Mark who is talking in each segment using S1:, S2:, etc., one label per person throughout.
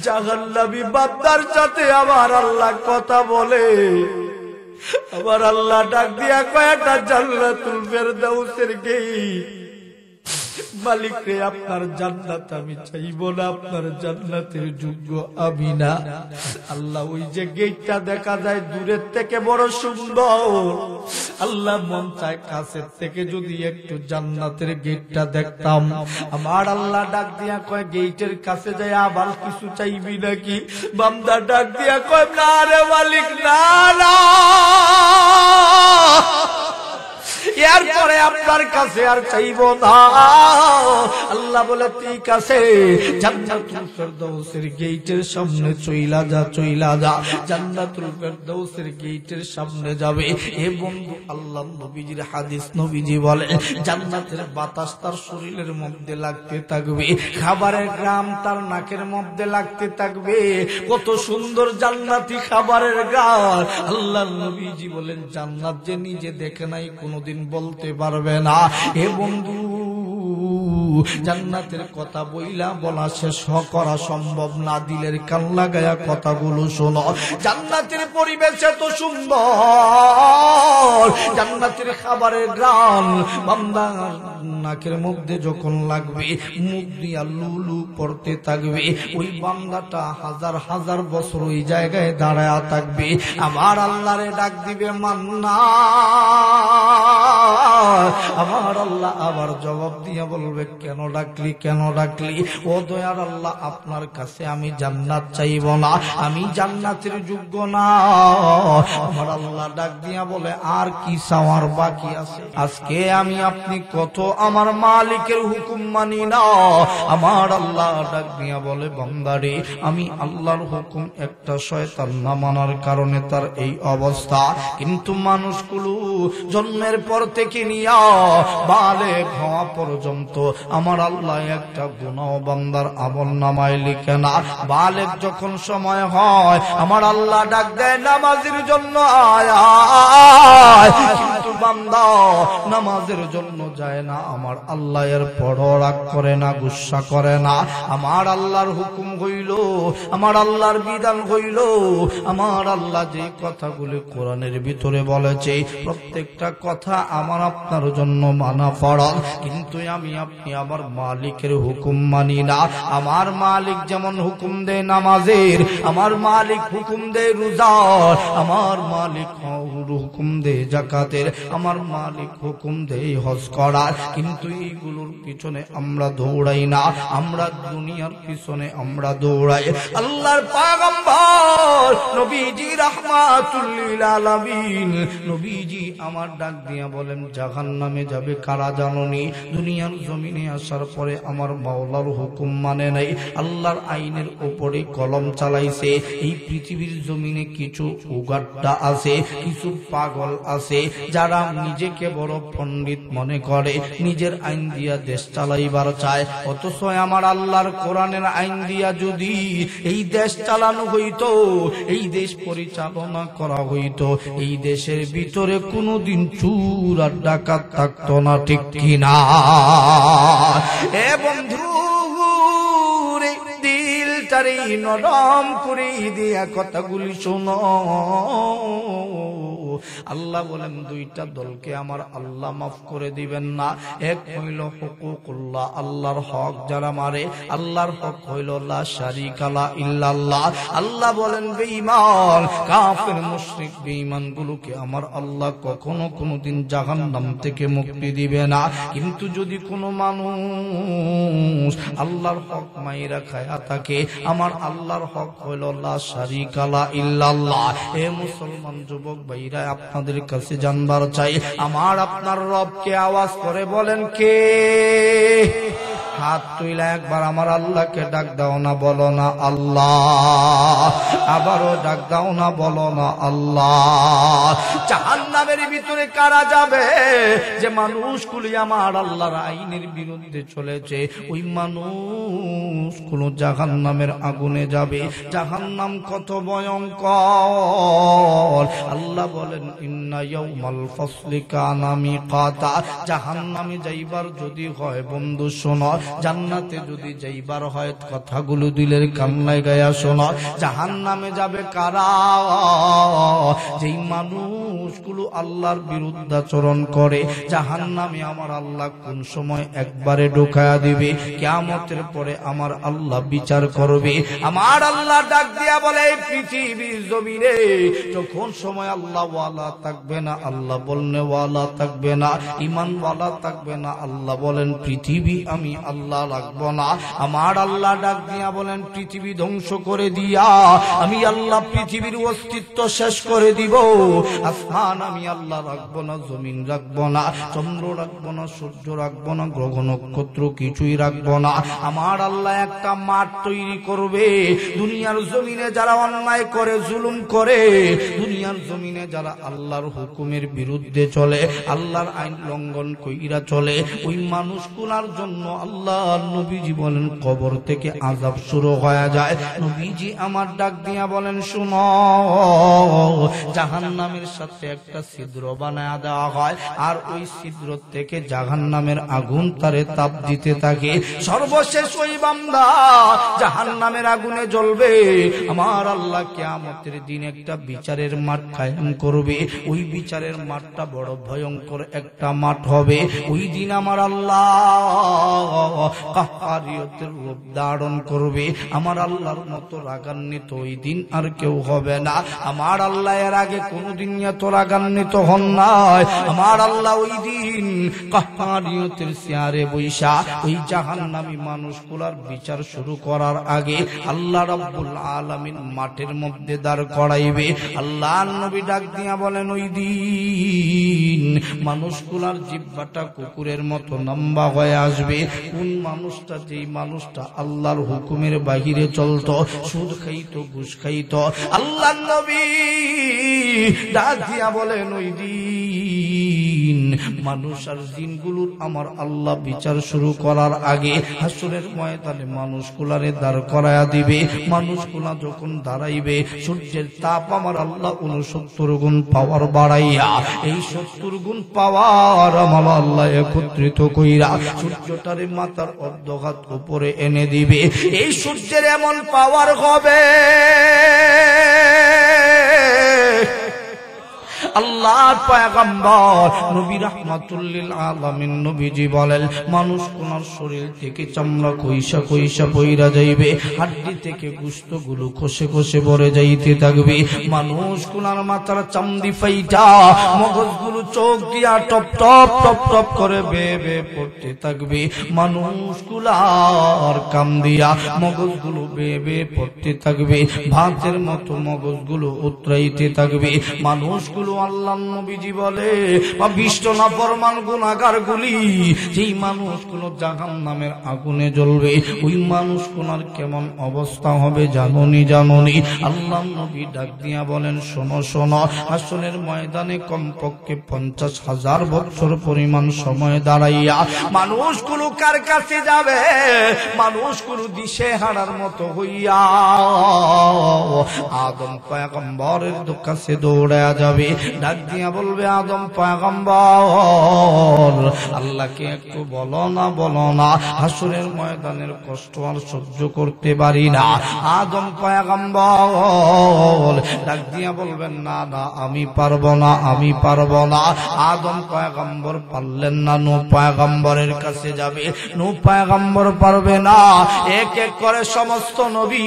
S1: জাহান্নামী বান্দার সাথে আমার আল্লাহ কথা বলে। আমার আল্লাহ ডাক দিয়া কয় একটা জান্নাতুল ফেরদাউসের গেট, মালিক রে আপনার জান্নাত আমি চাইব না, আপনার জান্নাতের যোগ্য আমি না। আল্লাহ ওই যে গেটটা দেখা যায় দূরের থেকে বড় সুন্দর, আল্লাহ মন চায় কাছের থেকে যদি একটু জান্নাতের গেটটা দেখতাম। আমার আল্লাহ ডাক দিয়া কয় গেটের কাছে যায় আবার কিছু চাইবি নাকি? বান্দা ডাক দিয়া কয় না রে মালিক, না না, এরপরে আপনার কাছে আর চাইব না। আল্লাহ বলে ঠিক আছে, জান্নাতুল ফেরদাউসের গেটের সামনে চইলা যা, চইলা যা। জান্নাতুল ফেরদাউসের গেটের সামনে যাবে। এ বন্ধু, আল্লাহ নবীজির হাদিস, নবীজি বলে জান্নাতের বাতাস তার শরীরের মধ্যে লাগতে থাকবে, খাবারের গ্রাম তার নাকের মধ্যে লাগতে থাকবে। কত সুন্দর জান্নাতি খাবারের গ্রাম। আল্লাহ নবীজি বলেন জান্নাত যে নিজে দেখে নাই কোনদিন বলতে পারবে না। হে বন্ধু, জান্নাতের কথা বইলা বলা শেষ করা সম্ভব না, দিলের কান লাগায়া কথাগুলো শোনো। জান্নাতের পরিবেশ এত সুন্দর, জান্নাতের খাবারের গ্রাম বান্দার নাকের মধ্যে যখন লাগবে, মুখ দিয়া লুলু পড়তে থাকবে, ওই বান্দাটা হাজার হাজার বছর ওই জায়গায় দাঁড়ায়া থাকবে। আমার আল্লাহরে ডাক দিবে মান্না। আমার আল্লাহ আবার জবাব দিয়া বলবে কেন ডাকলি, কেন ডাকলি? ও দয়ার আল্লাহ, আপনার কাছে আমি জান্নাত চাইব না, আমি জান্নাতের যোগ্য না। আমার আল্লাহ ডাক দিয়া বলে আর কি চাওয়ার বাকি আছে? আজকে আমি আপনি কত আমার মালিকের হুকুম মানি না। আমার আল্লাহ ডাক দিয়া বলে বান্দারে, আমি আল্লাহর হুকুম একটা শয়তান না মানার কারণে তার এই অবস্থা, কিন্তু মানুষগুলো জন্মের পর থেকে নিয়া বালেগ হওয়া পর্যন্ত আমার আল্লাহ একটা গুনাহ বান্দার আমল নামায় লিখে না। বালেগ যখন সময় হয় আমার আল্লাহ ডাক দেয় নামাজের জন্য আয় আয়, কিন্তু বান্দা নামাজের জন্য যায় না। আমার আল্লাহ এর পরও রাগ করে না, গুসা করে না। আমার আল্লাহর হুকুম হইল, আমার আল্লাহর বিধান হইল, আমার আল্লাহ যে কথাগুলি কোরআনের ভিতরে বলেছে প্রত্যেকটা কথা আমার আপনার জন্য মানা ফরজ, কিন্তু আমি আপনি আমার মালিকের হুকুম মানি না। আমার মালিক যেমন হুকুম দেয় নামাজের, আমার মালিক হুকুম দেয় রোজার, আমার মালিক হুকুম দেয় যাকাতের, আমার মালিক হুকুম দেয় হজ করার, কিন্তু এইগুলোর পিছনে আমরা দৌড়াই না, আমরা দুনিয়ার পিছনে আমরা দৌড়াই। আল্লাহর পয়গম্বর নবীজি রাহমাতুল লিল আলামিন, নবীজি আমার ডাক দিয়া বলেন জাহান্নামে যাবে কারা জানোনি? দুনিয়ার জমিনে আসার পরে আমার মাওলার হুকুম মানে নাই, আল্লাহর আইনের উপরে কলম চালাইছে। এই পৃথিবীর জমিনে কিছু উগাড্ডা আছে, কিছু পাগল আছে, যারা নিজেকে বড় পণ্ডিত মনে করে, নিজের আইন দিয়া দেশ চালাইবার চায়। অথচ আমার আল্লাহর কোরআনের আইন দিয়া যদি এই দেশ চালানো হইতো, এই দেশ পরিচালনা করা হইতো, এই দেশের ভিতরে কোনোদিন চোর আর ডাকাত থাকতো না, ঠিক কিনা? এ বন্ধু রে, দিলটারে নরম করে দিয়া কথাগুলি শোনো। আল্লাহ বলেন দুইটা দলকে আমার আল্লাহ মাফ করে দিবেন না। এক হইল হুকুকুল্লাহ, আল্লাহর হক যারা মারে, আল্লাহর হক হইল লা শারিকা লা ইল্লাল্লাহ। আল্লাহ বলেন বেঈমান, কাফের, মুশরিক, বেঈমান গুলোকে আমার আল্লাহ কখনো কোনোদিন জাহান্নাম থেকে মুক্তি দিবে না। কিন্তু যদি কোনো মানুষ আল্লাহর হক মাইরা খায়া থাকে, আমার আল্লাহর হক হইল লা শারিকা লা ইল্লাল্লাহ। এ মুসলমান যুবক ভাইরা, আপনাদের কাছে জানবার চাই, আমার আপনার রবকে আওয়াজ করে বলেন কে? হাত তুইলা একবার আমার আল্লাহকে ডাক দাও না, বলো না আল্লাহ। আবারও ডাক দাও না, বলো না আল্লাহ। জাহান্নাম জাহান্নামের ভিতরে কারা যাবে? যে মানুষগুলি আমার আল্লাহর আইনের বিরুদ্ধে চলেছে, ওই মানুষগুলো জাহান্নামের আগুনে যাবে। জাহান্নাম কত ভয়ঙ্কর! আল্লাহ বলেন ইন্না ইয়াউমাল ফাসলি কানা মিকাতা। জাহান্নামে যাইবার যদি হয় বন্ধু শোনো, জান্নাতে যদি যাইবার হয় কথাগুলো দিলের কান্নায় গায়া শোনো। জাহান্নামে যাবে কারা? যেই মানুষগুলো আল্লাহর বিরুদ্ধাচরণ করে। জাহান্নামে আমার আল্লাহ কোন সময় একবারে ঢোকায়া দিবে, কিয়ামতের পরে আমার আল্লাহ বিচার করবে। আমার আল্লাহ ডাক দিয়া বলে, এই পৃথিবীর জমিনে যখন সময় আল্লাহ ওয়ালা থাকবে না, আল্লাহ বলনে ওয়ালা থাকবে না, ইমান ওয়ালা থাকবে না, আল্লাহ বলেন পৃথিবী আমি আল্লাহ রাখবো না। আমার আল্লাহ ডাক দিয়া বলেন, পৃথিবী ধ্বংস করে দিয়া আমি আল্লাহ পৃথিবীর অস্তিত্ব শেষ করে দিব। আসমান আমি আল্লাহ রাখবো না, জমিন রাখবো না, চন্দ্র রাখবো না, সূর্য রাখবো না, গ্রহ নক্ষত্র কিছুই রাখবো না। আমার আল্লাহ একটা মাঠ তৈরি করবে। দুনিয়ার জমিনে যারা অন্যায় করে, জুলুম করে, দুনিয়ার জমিনে যারা আল্লাহর হুকুমের বিরুদ্ধে চলে, আল্লাহর আইন লঙ্ঘন কইরা চলে, ওই মানুষগুলার জন্য আল্লাহ নবীজি বলেন কবর থেকে আযাব শুরু হয়ে যায়। নবীজি আমার ডাক দিয়া বলেন, শুনো, জাহান্নামের সাথে একটা ছিদ্র বানায়া দেওয়া হয়, আর ওই ছিদ্র থেকে জাহান্নামের আগুন তারে তাপ দিতে থাকে। সর্বশেষ ওই বান্দা জাহান্নামের আগুনে জ্বলবে। আমার আল্লাহ কিয়ামতের দিন একটা বিচারের মাঠ কায়েম করবে। ওই বিচারের মাঠটা বড় ভয়ঙ্কর একটা মাঠ হবে। ওই দিন আমার আল্লাহ কাহ্হারিয়তের রূপ ধারণ করবে। আমার আল্লাহর মতো রাগান্বিত ওই দিন আর কেউ হবে না। আমার আল্লাহ এর আগে কোনদিন এত রাগান্বিত হন নাই। আমার আল্লাহ ওই দিন কাহ্হারিয়তের চেয়ারে বৈশা ওই জাহান্নামী মানুষগুলার বিচার শুরু করার আগে আল্লাহ রাব্বুল আলামিন মাঠের মধ্যে দাঁড় করাইবে। আল্লাহর নবী ডাক দিয়া বলেন, ওই দিন মানুষগুলার জিহ্বাটা কুকুরের মতো লম্বা হয়ে আসবে। কোন মানুষটা? যেই মানুষটা আল্লাহর হুকুমের বাহিরে চলতো, সুদ খাইতো, ঘুষ খাইতো। আল্লাহর নবী ডাক দিয়া বলেন, ওই দিন মানুষ আর জিনগুলোর আমার আল্লাহ বিচার শুরু করার আগে হাসরের ময়দানে মানুষগুলারে দাঁড় করায়া দিবে। মানুষগুলা যখন দাঁড়াইবে, সূর্যের তাপ আমার আল্লাহ 69 গুণ পাওয়ার বাড়াইয়া, এই 70 গুণ পাওয়ার আমার আল্লাহ একত্রিত কইরা সূর্যটারে মাথার অর্ধঘাত উপরে এনে দিবে। এই সূর্যের এমন পাওয়ার হবে, আল্লাহর পয়গম্বর নবী রাহমাতুল লিল আলামিন নবীজি বলেন, মানুষ কোনার শরীর থেকে চামড়া কইসা কইসা পইরা যাইবে, হাড্ডি থেকে গোশতগুলো খসে খসে পড়ে যাইতে থাকবে। মানুষ কোনার মাথার চামড়ি ফাইটা মগজগুলো চোখ দিয়া টপ টপ টপ টপ করে বেয়ে বেয়ে পড়তে থাকবে। মানুষগুলার কাম দিয়া মগজগুলো বেয়ে বেয়ে পড়তে থাকবে। ভাতের মতো মগজগুলো উতরাইতে থাকবে। মানুষগুলো আল্লাহ নবীজি বলে, বিষ্ট নাফরমান গুনাহগার গুলি যেই মানুষগুলো জাহান্নামের আগুনে জ্বলবে, ওই মানুষগুলোর কেমন অবস্থা হবে জানোনি? জানোনি? আল্লাহ নবী ডাক দিয়া বলেন, শোনো শোনো, হাসরের ময়দানে কমপক্ষে 50,000 বছর পরিমাণ সময় দাঁড়াইয়া মানুষগুলো কার কাছে যাবে? মানুষগুলো দিশে হারার মতো হইয়া আদম পয়গম্বরের কাছে দৌড়ায়া যাবে। ডাক দিয়া বলবে, আদম পয়গম্বর, আল্লাহকে একটু বলো না, বলো না, হাসরের ময়দানের কষ্ট আর সহ্য করতে পারি না। আদম পয়গম্বর ডাক দিয়া বলবেন, না না, আমি পারবো না, আমি পারবো না। আদম পয়গম্বর পারলেন না, নূহ পয়গম্বরের কাছে যাবে। নূহ পয়গম্বর পারবে না। এক এক করে সমস্ত নবী,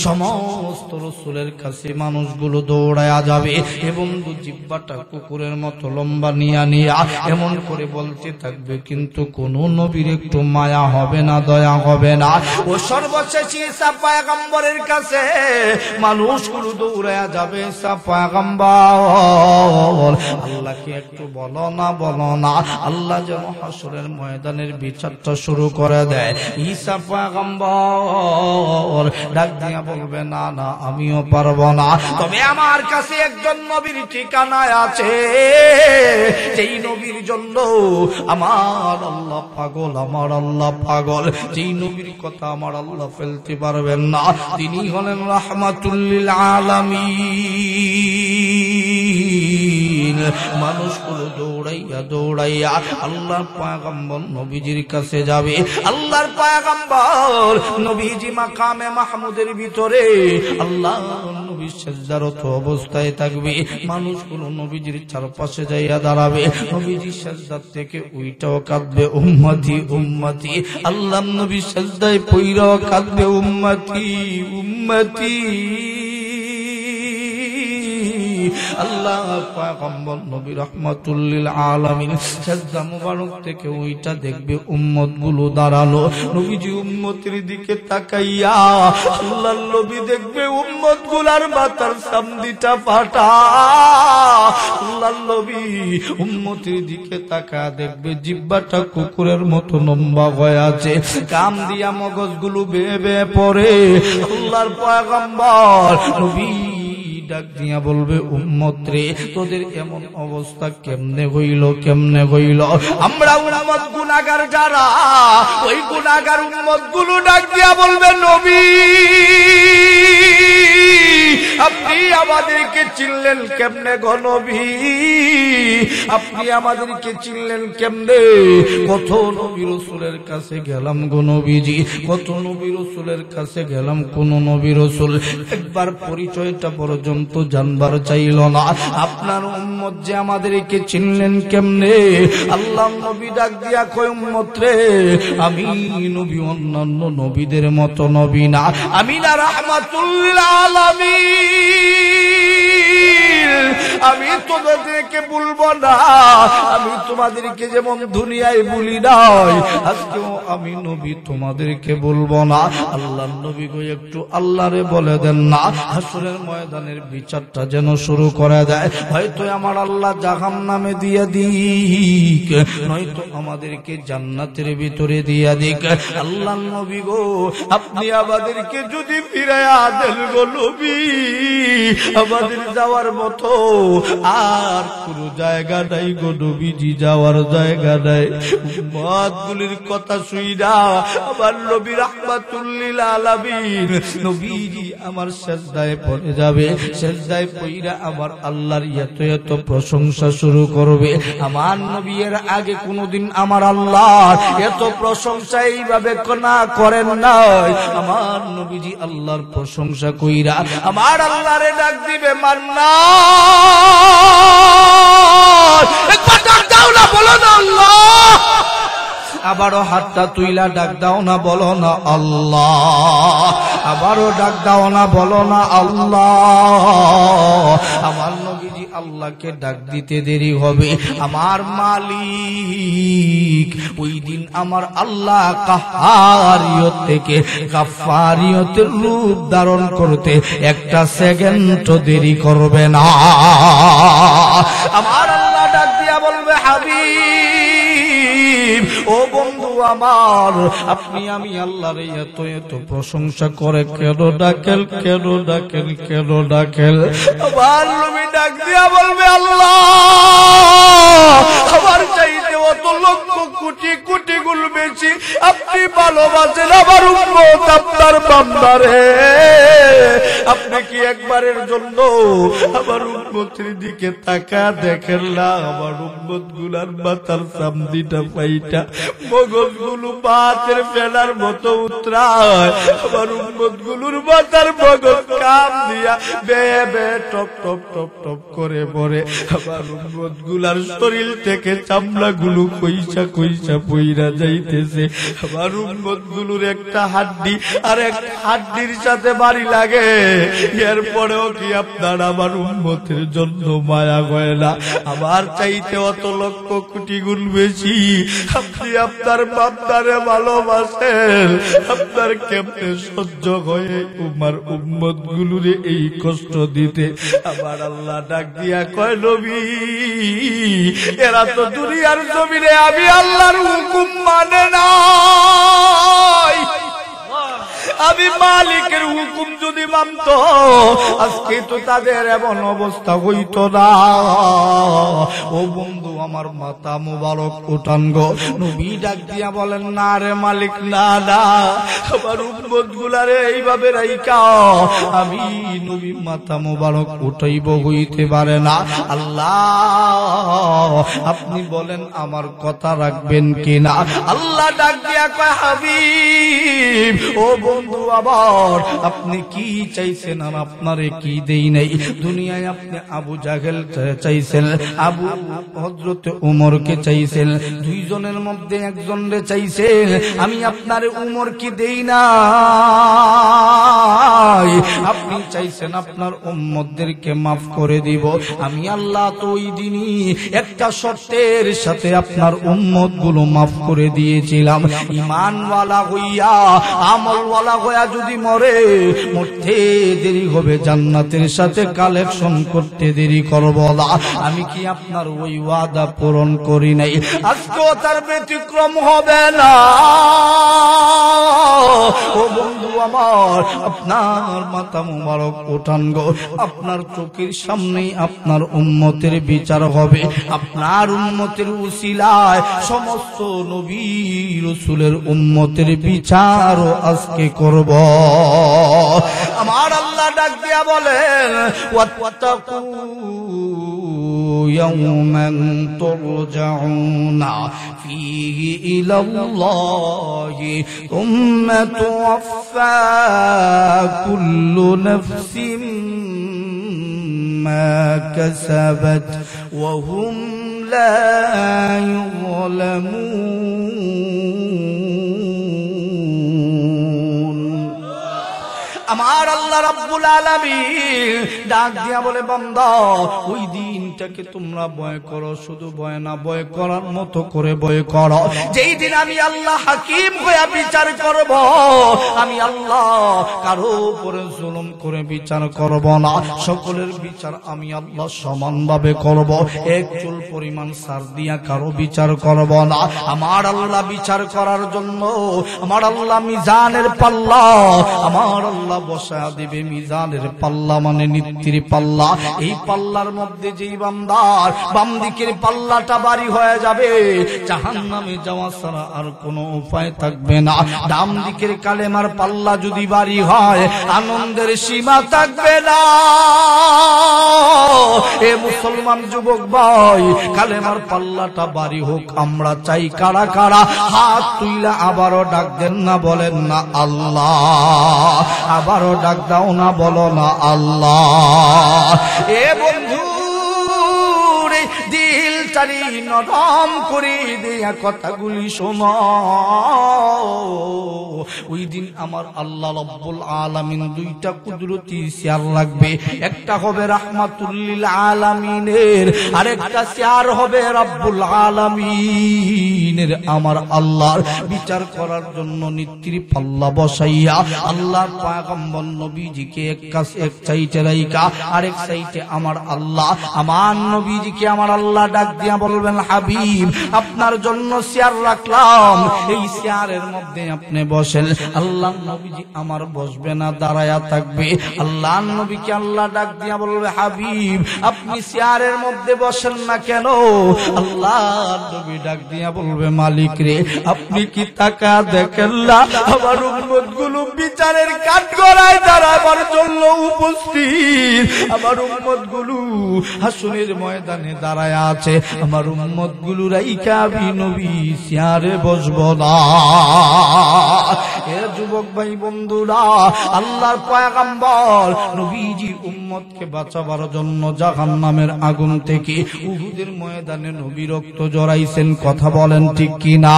S1: সমস্ত রাসূলের কাছে মানুষগুলো দৌড়ায়া যাবে এবং জিহ্বাটা কুকুরের মতো লম্বা নিয়া নিয়া এমন করে বলতে থাকবে, কিন্তু কোন নবীর একটু মায়া হবে না, দয়া হবে না। ও সর্বশেষ ঈসা পয়গম্বরের কাছে মানুষগুলো দৌড়ায়া যাবে। ঈসা পয়গম্বর, আল্লাহকে একটু বলো না, বলো না, আল্লাহ যেন হাসরের ময়দানের বিচারটা শুরু করে দেয়। ঈসা পয়গম্বর ডাক দিয়া বলবে, না না, আমিও পারবো না, তবে আমার কাছে একজন নবীর ঠিকানা বানায় আছে, যেই নবীর জন্য আমার আল্লাহ পাগল, আমার আল্লাহ পাগল, যেই নবীর কথা আমার আল্লাহ ফেলতে পারবেন না, তিনি হলেন রাহমাতুল লিল আলামিন। মানুষগুলো দৌড়াইয়া দৌড়াইয়া আল্লাহর পয়গম্বর নবীজির কাছে যাবে। আল্লাহর পয়গম্বর নবীজি মাকামে মাহমুদের ভিতরে আল্লাহ নবী সিজদারত অবস্থায় থাকবে। মানুষগুলো নবীজির চারপাশে যাইয়া দাঁড়াবে। নবীজি সিজদা থেকে উইটাও কাঁদবে, উম্মতি উম্মতি। আল্লাহ নবী সিজদায় পইরাও কাঁদবে, উম্মতি উম্মতি। আল্লাহ পয়গম্বর নবী রাহমাতুল লিল আলামিন সিজদা মুবারক থেকে ওইটা দেখবে উম্মত গুলো দাঁড়ালো। নবীজি উম্মতের দিকে তাকাইয়া আল্লাহর নবী দেখবে উম্মত গুলার মাথার সামদিটা ফাটা। আল্লাহর নবী উম্মতের দিকে তাকায়া দেখবে জিহ্বাটা কুকুরের মতো লম্বা হয়ে আছে, কাম দিয়া মগজগুলো বেয়ে বেয়ে পড়ে। আল্লাহর পয়গম্বর নবী ডাক দিয়া বলবে, উম্মত রে, তোদের এমন অবস্থা কেমনে হইল, কেমনে হইল? আমরা উম্মত গুনাহগার যারা, ওই গুনাহগার উম্মত গুলো ডাক দিয়া বলবে, নবী আপনি আমাদেরকে চিনলেন কেমনে গো নবী? আপনি আমাদেরকে চিনলেন কেমনে? কত নবী রাসূলের কাছে গেলাম গো নবীজি, কত নবী রাসূলের কাছে গেলাম, কোন নবী রাসূল একবার পরিচয়টা পর্যন্ত জানবার চাইল না। আপনার উম্মত যে আমাদেরকে চিনলেন কেমনে? আল্লাহ নবী ডাক দিয়া কয়, উম্মত রে, আমি নবী অন্যান্য নবীদের মতো নবী না, আমি না রাহমাতুল লিল আলামিন। আমি তোমাদেরকে বলবো না, আমি তোমাদেরকে যেমন দুনিয়ায় বলি নাই, আজকেও আমি নবী তোমাদেরকে বলবো না। আল্লাহর নবী গো একটু আল্লাহরে বলে দেন না, হাসরের ময়দানের বিচারটা যেন শুরু করে দেয়। হয়তো আমার আল্লাহ জাহান্নামে দিয়ে দিক, নয়তো আমাদেরকে জান্নাতের ভিতরে দিয়ে দিক। আল্লাহর নবী গো আপনি আমাদেরকে যদি ফিরাইয়া দেন গো নবী, আমাদের যাওয়ার মতো আর কোন জায়গা নাই গো নবীজি, যাওয়ার জায়গা নাই। উম্মতগুলির কথা শুইনা আমার নবী রাহমাতুল লিল আলামিন নবীজি আমার সিজদায় পড়ে যাবে। সিজদায় পইরা আমার আল্লাহর এত এত প্রশংসা শুরু করবে। আমার নবী এর আগে কোনদিন আমার আল্লাহ এত প্রশংসা এইভাবে না করেন নাই। আমার নবীজি আল্লাহর প্রশংসা কইরা আমার আল্লাহরে ডাক দিবে, মান্নান, একবার ডাক দাও না, বলো না আল্লাহ। আবারও হাতটা তুইলা ডাক দাও না, বলো না আল্লাহ। আবারও ডাক দাও না, বলো না আল্লাহ। আমার নবীজি আল্লাহকে ডাক দিতে দেরি হবে। আমার মালিক ওই দিন আমার আল্লাহ কাহারিয়ত থেকে গাফফারিয়তের রূপ ধারণ করতে একটা সেকেন্ড দেরি করবে না। আমার আল্লাহ ডাক দিয়া বলবে, হাবিব, ও বন্ধু আমার, আপনি আমি আল্লাহর এত এত প্রশংসা করে কেন ডাকেন, কেন ডাকেন, কেন ডাকেন? আমার নবী ডাক দিয়া বলবে, আল্লাহ আমার চাইতে অত লক্ষ কোটি কোটি গুণ বেশি আপনি ভালোবাসেন আমার উম্মত, আপনার বান্দারে। আপনি কি একবারের জন্য আমার উম্মতের দিকে তাকা দেখেন না? আমার উম্মত গুলার মাথার সামদিটা পাইটা মগজ গুলো বাতের ফেলার মতো উতরায়। আমার উম্মত গুলোর মাথার মগজ কাম দিয়া বেয়ে বেয়ে টপ টপ টপ টপ করে পড়ে। আমার উম্মত গুলার শরীর থেকে চামড়া গুলো কইসা কইসা পইরা যাইতেছে। আমার উম্মত গুলোর একটা হাড্ডি আর একটা হাড্ডির সাথে বাড়ি লাগে। এরপরেও কি আপনার আমার উম্মতের জন্য মায়া হয় না? আমার চাইতে অত লক্ষ কোটি গুণ বেশি আপনি আপনার বান্দারে ভালোবাসেন। আপনার কেমনে সহ্য হয়ে তোমার উম্মত গুলোরে এই কষ্ট দিতে? আমার আল্লাহ ডাক দিয়া কয়, নবী, এরা তো দুনিয়ার জমিনে আমি আল্লাহর হুকুম মানে নাই, আমি মালিকের হুকুম যদি মানত আজকে তো তাদের এমন অবস্থা হইতো না। ও বন্ধু আমার মাথা মুবারক উঠান গো। নবী ডাক দিয়া বলেন, না রে মালিক, না না, আমার উম্মত গুলারে এইভাবে রাইকা আমি নবী মাথা মুবারক উঠাইব হইতে পারে না। আল্লাহ আপনি বলেন আমার কথা রাখবেন কিনা? আল্লাহ ডাক দিয়া কয়, হাবিব ও বন্ধু আবার আপনি কি চাইছেন আর আপনারে কি দেই নাই? দুনিয়ায় আপনি আবু জাহেল চাইছেন, আবু হযরত উমরকে চাইছেন, দুইজনের মধ্যে একজনরে চাইছেন। আমি আপনারে উমর কি দেই না? আপনি চাইছেন আপনার উম্মতদেরকে মাফ করে দিব। আমি আল্লাহ তো ওই দিনই একটা শর্তের সাথে আপনার উম্মত গুলো মাফ করে দিয়েছিলাম। ঈমানওয়ালা হইয়া আমলওয়ালা হইয়া যদি মরে, মরতে দেরি হবে, জান্নাতের সাথে কালেকশন করতে দেরি করব না। আমি কি আপনার ওই ওয়াদা পূরণ করি নাই? আজকেও তার ব্যতিক্রম হবে না। ও বন্ধু আমার, আপনার মাথা মুবারক উঠান গো। আপনার চোখের সামনেই আপনার উম্মতের বিচার হবে। আপনার উম্মতের উসিলায় সমস্ত নবী রাসূলের উম্মতের বিচারও আজকে করব। আমার আল্লাহ ডাক দিয়া বলেন, ওয়াত্তাকু ইয়াওমান তুরজাউনা ফীহি ইলাল্লাহি সুম্মা তুওয়াফা কুল্লু নাফসিন মা কাসাবাত ওয়া হুম লা ইউযলামুন। আমার আল্লাহ রাব্বুল আলামিন ডাক দিয়া বলে, বান্দা ওই দিনটাকে তোমরা ভয় করো, শুধু ভয় না, ভয় করার মতো করে ভয় করো। যেই দিন আমি আল্লাহ হাকিম হয়ে বিচার করব। আমি আল্লাহ কারো উপরে জুলুম করে বিচার করব না, সকলের বিচার আমি আল্লাহ সমানভাবে করব। এক চুল পরিমাণ সার দিয়া কারো বিচার করব না। আমার আল্লাহ বিচার করার জন্য আমার আল্লাহ মিজানের পাল্লা আমার আল্লাহ বসা দিবে। মিজানের পাল্লা মানে নিত্যির পাল্লা। এই পাল্লার মধ্যে যেই বান্দার বাম দিকের পাল্লাটা ভারী হয়ে যাবে, জাহান্নামে যাওয়া ছাড়া আর কোনো উপায় থাকবে না। ডান দিকের কালেমার পাল্লা যদি ভারী হয়, আনন্দের সীমা থাকবে না। এ মুসলমান যুবক ভাই, কালেমার পাল্লাটা ভারী হোক আমরা চাই। কারা কারা হাত তুইলা আবারও ডাক দেন না, বলেন না আল্লাহ। আবারও ডাক দাও না, বলো না আল্লাহ। এ বন্ধু রে, দিল চারি নরম করে দেয়া কথাগুলি শোনো। ওই দিন আমার আল্লাহ রাব্বুল আলামিন দুইটা কুদরতি চেয়ার লাগবে। একটা হবে রাহমাতুল লিল আলামিনের, আরেকটা চেয়ার হবে রাব্বুল আলামিনের। আমার আল্লাহর বিচার করার জন্য নিত্যির পাল্লা বসাইয়া আল্লাহর পয়গম্বর নবীজিকে এক সাইডে রাইখা আরেক সাইডে আমার আল্লাহ, আমার নবীজিকে আমার আল্লাহ ডাক দিয়া বলবেন, হাবিব আপনার জন্য চেয়ার রাখলাম, এই চেয়ারের মধ্যে আপনি বসেন। আল্লাহ নবীজি আমার বসবে না, দাঁড়ায়া থাকবে। আল্লাহ নবীকে আল্লাহ ডাক দিয়া বলবে, হাবিব আপনি চেয়ারের মধ্যে বসেন না কেন? আল্লাহ নবী ডাক দিয়া বলবে, মালিক রে আপনি কি তাকা দেখেন না আমার উম্মত গুলো বিচারের কাঠগড়ায় দাঁড়াবার জন্য উপস্থিত। আমার উম্মত গুলো হাসরের ময়দানে দাঁড়ায় আছে। আমার উম্মত গুলো রাইখা আমি নবী চেয়ারে বসবো না। এ যুবক ভাই বন্ধুরা, আল্লাহর পয়গম্বর নবীজি উম্মতকে বাঁচাবার জন্য জাহান্নামের আগুন থেকে উহুদের ময়দানে নবী রক্ত জড়াইছেন। কথা বলেন ঠিক কিনা?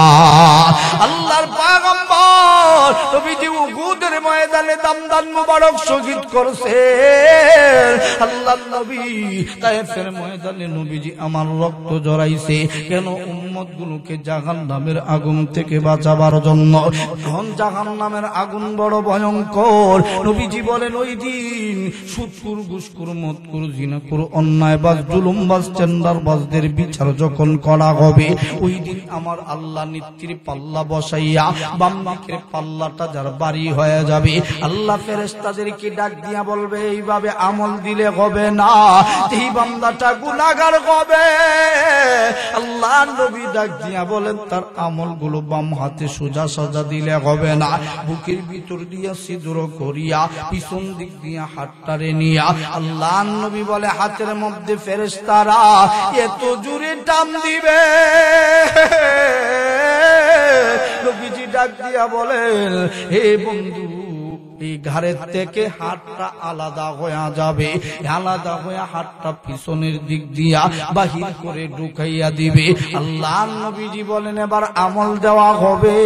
S1: আল্লাহর পয়গম্বর নবীজি উহুদের ময়দানে দামদান মুবারক শহীদ করেছেন। আল্লাহর নবী তায়েফের ময়দানে নবীজি আমার রক্ত জড়াইছে কেন? উম্মত গুলোকে জাহান্নামের আগুন থেকে বাঁচাবার জন্য। যখন জাহান্নামের আগুন বড় ভয়ঙ্কর, নবীজি বলেন ওই দিন সুদকুর, ঘুষখোর, মদকুর, জিনাকুর, অন্যায়বাজ, জুলুমবাজ, টেন্ডারবাজদের বিচার যখন করা হবে, ওই দিন আমার আল্লাহ নিত্যির পাল্লা বসাইয়া বাম দিকের পাল্লাটা যার ভারী হয়ে যাবে। আল্লাহ ফেরেশতাদেরকে ডাক দিয়া বলবে এইভাবে আমল দিলে হবে না, এই বান্দাটা গুনাহগার হবে। আল্লাহ নবী ডাক দিয়া বলেন তার আমলগুলো বাম হাতে সোজা সোজা দিলে হবে না, বুকের ভিতর দিয়া সিদুর করিয়া পিছন দিক দিয়া হাতটারে নিয়া আল্লাহ নবী বলে হাতের মধ্যে ফেরেশতারা এত জোরে টান দিবে, নবীজি ডাক দিয়া বলেন হে বন্ধু এই ঘাড়ের থেকে হাতটা আলাদা হয়ে যাবে, আলাদা হয়ে হাতটা পিছনের দিক দিয়া বাহির করে ঢুকাইয়া দিবে। আল্লাহ নবীজি বলেন এবার আমল দেওয়া হবে।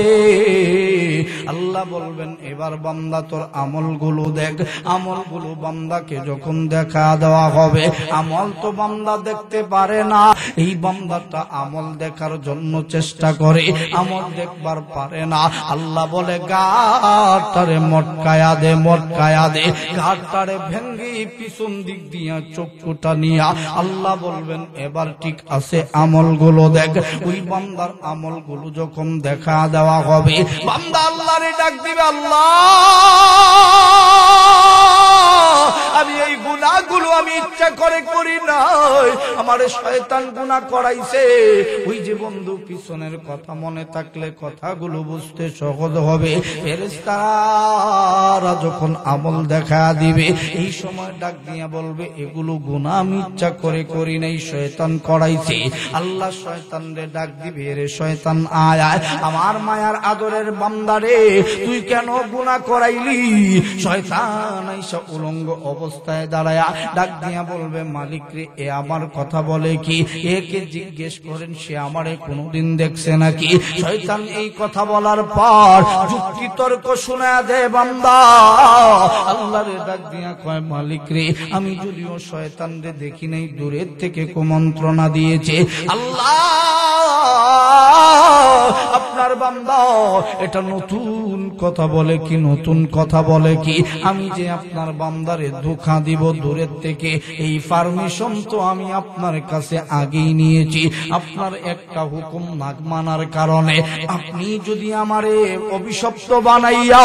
S1: আল্লাহ বলবেন এবার বান্দা তোর আমলগুলো দেখ। আমলগুলো বান্দাকে যখন দেখা দেওয়া হবে, আমল তো বান্দা দেখতে পারে না, এই বান্দাটা আমল দেখার জন্য চেষ্টা করে, আমল দেখবার পারে না। আল্লাহ বলে গাটারে মটকায়া দে, মটকায়া দে, ঘাটটারে ভেঙ্গে পিছন দিক দিয়া চক্ষুটা নিয়া আল্লাহ বলবেন এবার ঠিক আছে আমলগুলো দেখ। ওই বান্দার আমলগুলো যখন দেখা দেওয়া হবে, বান্দা আল্লাহরে ডাক দিবে আল্লাহ আমি এই গুনাহগুলো আমি ইচ্ছা করে করি নাই, আমারে শয়তান গুনাহ করাইছে। ওই যে বন্ধু পিছনের কথা মনে থাকলে কথাগুলো বুঝতে সহজ হবে। ফেরেশতারা যখন আমল দেখা দিবে এই সময় ডাক দিয়া বলবে এগুলো গুনাহ আমি ইচ্ছা করে করি নাই, শয়তান করাইছে। আল্লাহ শয়তানরে ডাক দিবে রে শয়তান আয় আয় আমার মায়ার আদরের বান্দারে তুই কেন গুনাহ করাইলি? শয়তান আইসা উলঙ্গ অবস্থায় দাঁড়ায়া ডাক দিয়া বলবে মালিক রে এ আমার কথা বলে কি? একে জিজ্ঞেস করেন সে আমারে কোনদিন দেখছে নাকি? শয়তান এই কথা বলার পর যুক্তি তর্ক শোনা দে বান্দা আল্লাহরে ডাক দিয়া কয় মালিক রে আমি যদিও শয়তান রে দেখি নাই, দূরের থেকে কুমন্ত্রণা দিয়েছে। আল্লাহ আপনার বান্দা এটা নতুন কথা বলে কি? নতুন কথা বলে কি? আমি যে আপনার বান্দারে ধোঁকা দিব দূরের থেকে, এই পারমিশন তো আমি আপনার কাছে আগেই নিয়েছি। আপনার একটা হুকুম না মানার কারণে আপনি যদি আমারে অভিশপ্ত বানাইয়া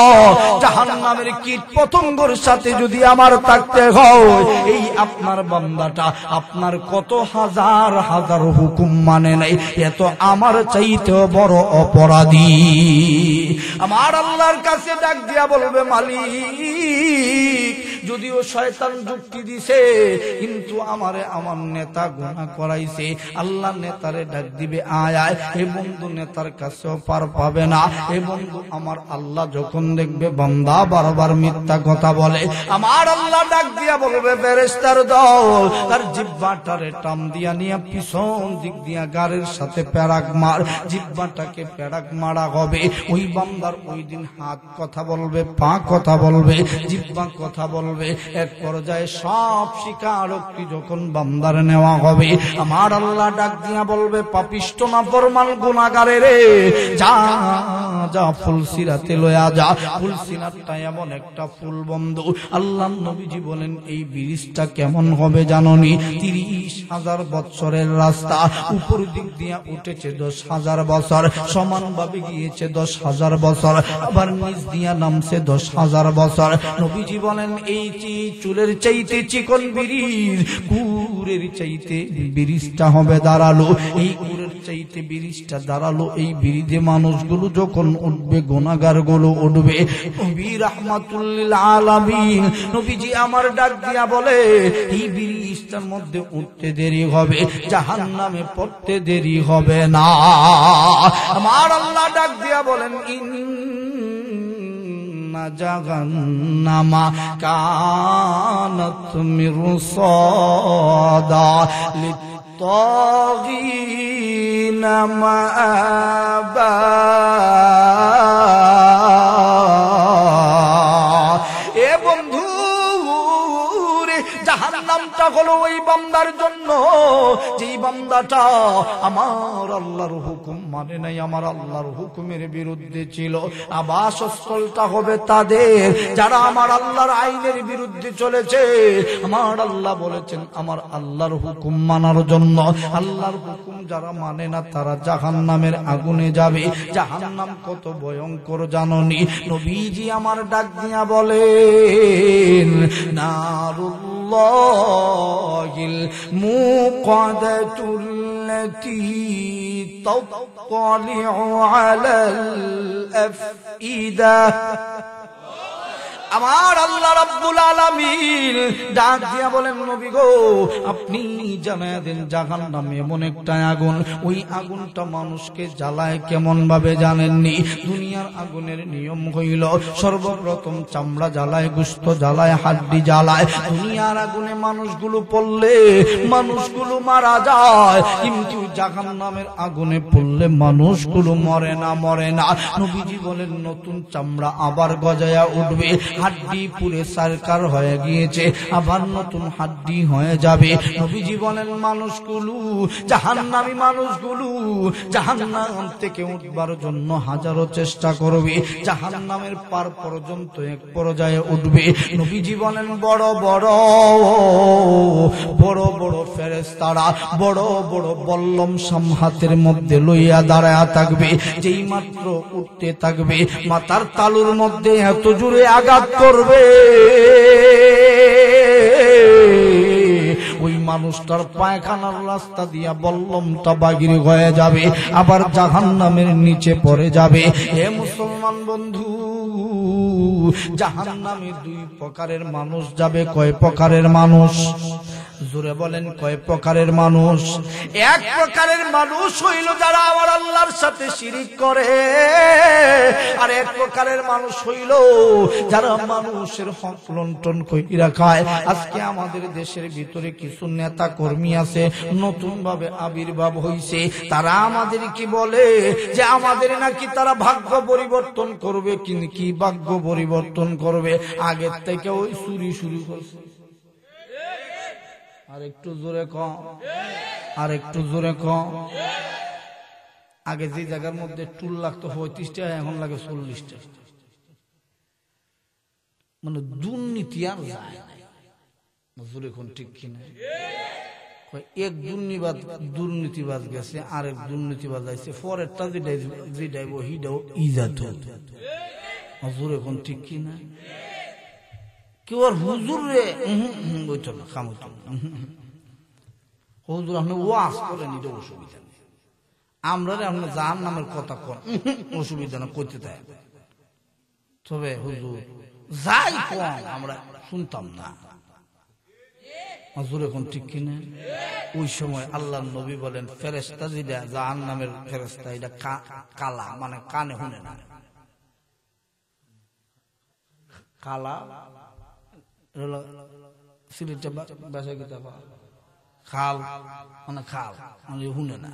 S1: জাহান্নামের কীট পতঙ্গের সাথে যদি আমার থাকতে হয়, এই আপনার বান্দাটা আপনার কত হাজার হাজার হুকুম মানে নাই, এত আমার চাইতে বড় অপরাধী। আমার আল্লাহর কাছে ডাক দিয়া বলবে মালিক যদিও শয়তান যুক্তি দিছে কিন্তু আমারে আমার নেতা গুনাহ করাইছে। আল্লাহ নেতারে ডাক দিবে আয় আয়, এ বন্ধু নেতার কাছেও পার পাবে না। এ বন্ধু আমার আল্লাহ যখন দেখবে বান্দা বারবার মিথ্যা কথা বলে, আমার আল্লাহ ডাক দিয়া বলবে ফেরেশতার দল তার জিহ্বাটারে টান দিয়া নিয়ে পিছন দিক দিয়া গাড়ির সাথে পেরাক মার, জিহ্বাটাকে পেরাক মারা হবে। ওই বান্দার ওই দিন হাত কথা বলবে, পা কথা বলবে, জিহ্বা কথা বলবে। এক পর্যায়ে সব স্বীকারোক্তি যখন বান্দার নেওয়া হবে, আমার আল্লাহ ডাক দিয়া বলবে পাপিষ্ঠ নাফরমান গুনাহগারে রে যা যা ফুলসিরাতে লয়া যা। ফুলসিরাতটা এমন একটা ফুল বন্ধু, আল্লাহ নবীজি বলেন এই ব্রিজটা কেমন হবে জাননি? 30,000 বছরের রাস্তা, উপর দিক দিয়া উঠেছে 10,000 বছর, সমানভাবে গিয়েছে 10,000 বছর, আবার নিচ দিয়া নামছে 10,000 বছর। নবীজি বলেন এই চুলের চাইতে চিকন ব্রিজ, কুরের চাইতে ব্রিজটা হবে দাঁড়ালো, এই কুরের চাইতে ব্রিজটা দাঁড়ালো। এই ব্রিজে মানুষগুলো যখন উঠবে, গুনাহগার গুলো উঠবে। নবী রাহমাতুল লিল আলামিন নবীজি আমার ডাক দিয়া বলে এই ব্রিজটার মধ্যে উঠতে দেরি হবে, জাহান্নামে পড়তে দেরি হবে না। আমার আল্লাহ ডাক দিয়া বলেন জাহান্নামা কানাত মিরসাদা লিত্তাগিনা মাআবা। এ বন্ধু জাহান্নামটা হলো ওই বান্দার জন্য যেই বান্দাটা আমার আল্লাহর হুকুম মানে নাই, আমার আল্লাহর হুকুমের বিরুদ্ধে ছিল। আবাসস্থলটা হবে তাদের যারা আমার আল্লাহর আইনের বিরুদ্ধে চলেছে। আমার আল্লাহ বলেছেন আমার আল্লাহর হুকুম মানার জন্য, আল্লাহর হুকুম যারা মানে না তারা জাহান্নামের আগুনে যাবে। জাহান্নাম কত ভয়ঙ্কর জাননি? নবীজি আমার ডাক দিয়া বলেন নারুল্লাহিল মুকাদাতুল্লাতী তাত্তালিউ আলাল আফইদা। আমার আল্লাহ রাব্বুল আলামিন ডাক দিয়া বলেন নবী গো আপনি জানায়া দেন জাহান্নাম এমন একটা আগুন, ওই আগুনটা মানুষকে জ্বালায় কেমন ভাবে জানেননি? দুনিয়ার আগুনের নিয়ম হইল সর্বপ্রথম চামড়া জ্বালায়, গোশত জ্বালায়, হাড্ডি জ্বালায়। দুনিয়ার আগুনে মানুষগুলো পড়লে মানুষগুলো মারা যায়, কিন্তু জাহান্নামের আগুনে পড়লে মানুষগুলো মরে না, মরে না। নবীজি বলেন নতুন চামড়া আবার গজায়া উঠবে, হাড্ডি পুরে সরকার হয়ে গিয়েছে, আবার নতুন হাড্ডি হয়ে যাবে। নবীজি বলেন মানুষগুলো জাহান্নামী মানুষগুলো জাহান্নাম থেকে উঠবার জন্য হাজারো চেষ্টা করবে, জাহান্নামের পার পর্যন্ত এক পর্যায়ে উঠবে। নবীজি বলেন বড় বড় বড় বড় ফেরেশতারা বড় বড় বল্লম হাতের মধ্যে লইয়া দাঁড়ায়া থাকবে, যেই মাত্র উঠতে থাকবে মাথার তালুর মধ্যে এত জোরে আঘাত করবে ওই মানুষটার পায়খানার রাস্তা দিয়া বল্লমটা বাগির হয়ে যাবে, আবার জাহান্নামের নিচে পড়ে যাবে। হে মুসলমান বন্ধু, জাহান্নামে দুই প্রকারের মানুষ যাবে। কয় প্রকারের মানুষ? জোরে বলেন কয় প্রকারের মানুষ? এক প্রকারের মানুষ হইল যারা আমার আল্লাহর সাথে শিরিক করে, আর এক প্রকারের মানুষ হইল যারা মানুষের হক লুণ্ঠন কইরা খায়। আজকে আমাদের দেশের ভিতরে কিছু নেতা কর্মী আছে নতুন ভাবে আবির্ভাব হইছে, তারা আমাদের কি বলে যে আমাদের নাকি তারা ভাগ্য পরিবর্তন করবে। কিন্তু কি ভাগ্য পরিবর্তন করবে? আগের থেকে ওই চুরি শুরু করছে। আর একটু জোরে কম, আর একটু জোরে কম। আগে যে জায়গার মধ্যে টুল লাগতো 35 টাকা, এখন লাগে 40 টাকা। মানে দুর্নীতি আর যায় না। জোরে কোন ঠিক কিনা? এক দুর্নীতিবাজ গেছে, আরেক দুর্নীতিবাজ আছে, পরেরটা যেটাই হিটাও ইজাত। জোরে কোন ঠিক কিনা? কেউ আর হুজুর রে বইতো না, খামত হুজুর আপনি ওয়াজ করেন, এটা অসুবিধা নেই। আমরা রে আপনার জাহান নামের কথা কন, অসুবিধা না, করতে দেয়। তবে হুজুর যাই কম আমরা শুনতাম না। হুজুর এখন ঠিক কিনা? ওই সময় আল্লাহ নবী বলেন ফেরেশতা যেটা জাহান নামের ফেরেশতা, এটা কালা, মানে কানে শুনে না। কালা সিলেটে বাসায় গেতে খাল, মানে খাল মানে শুনে না।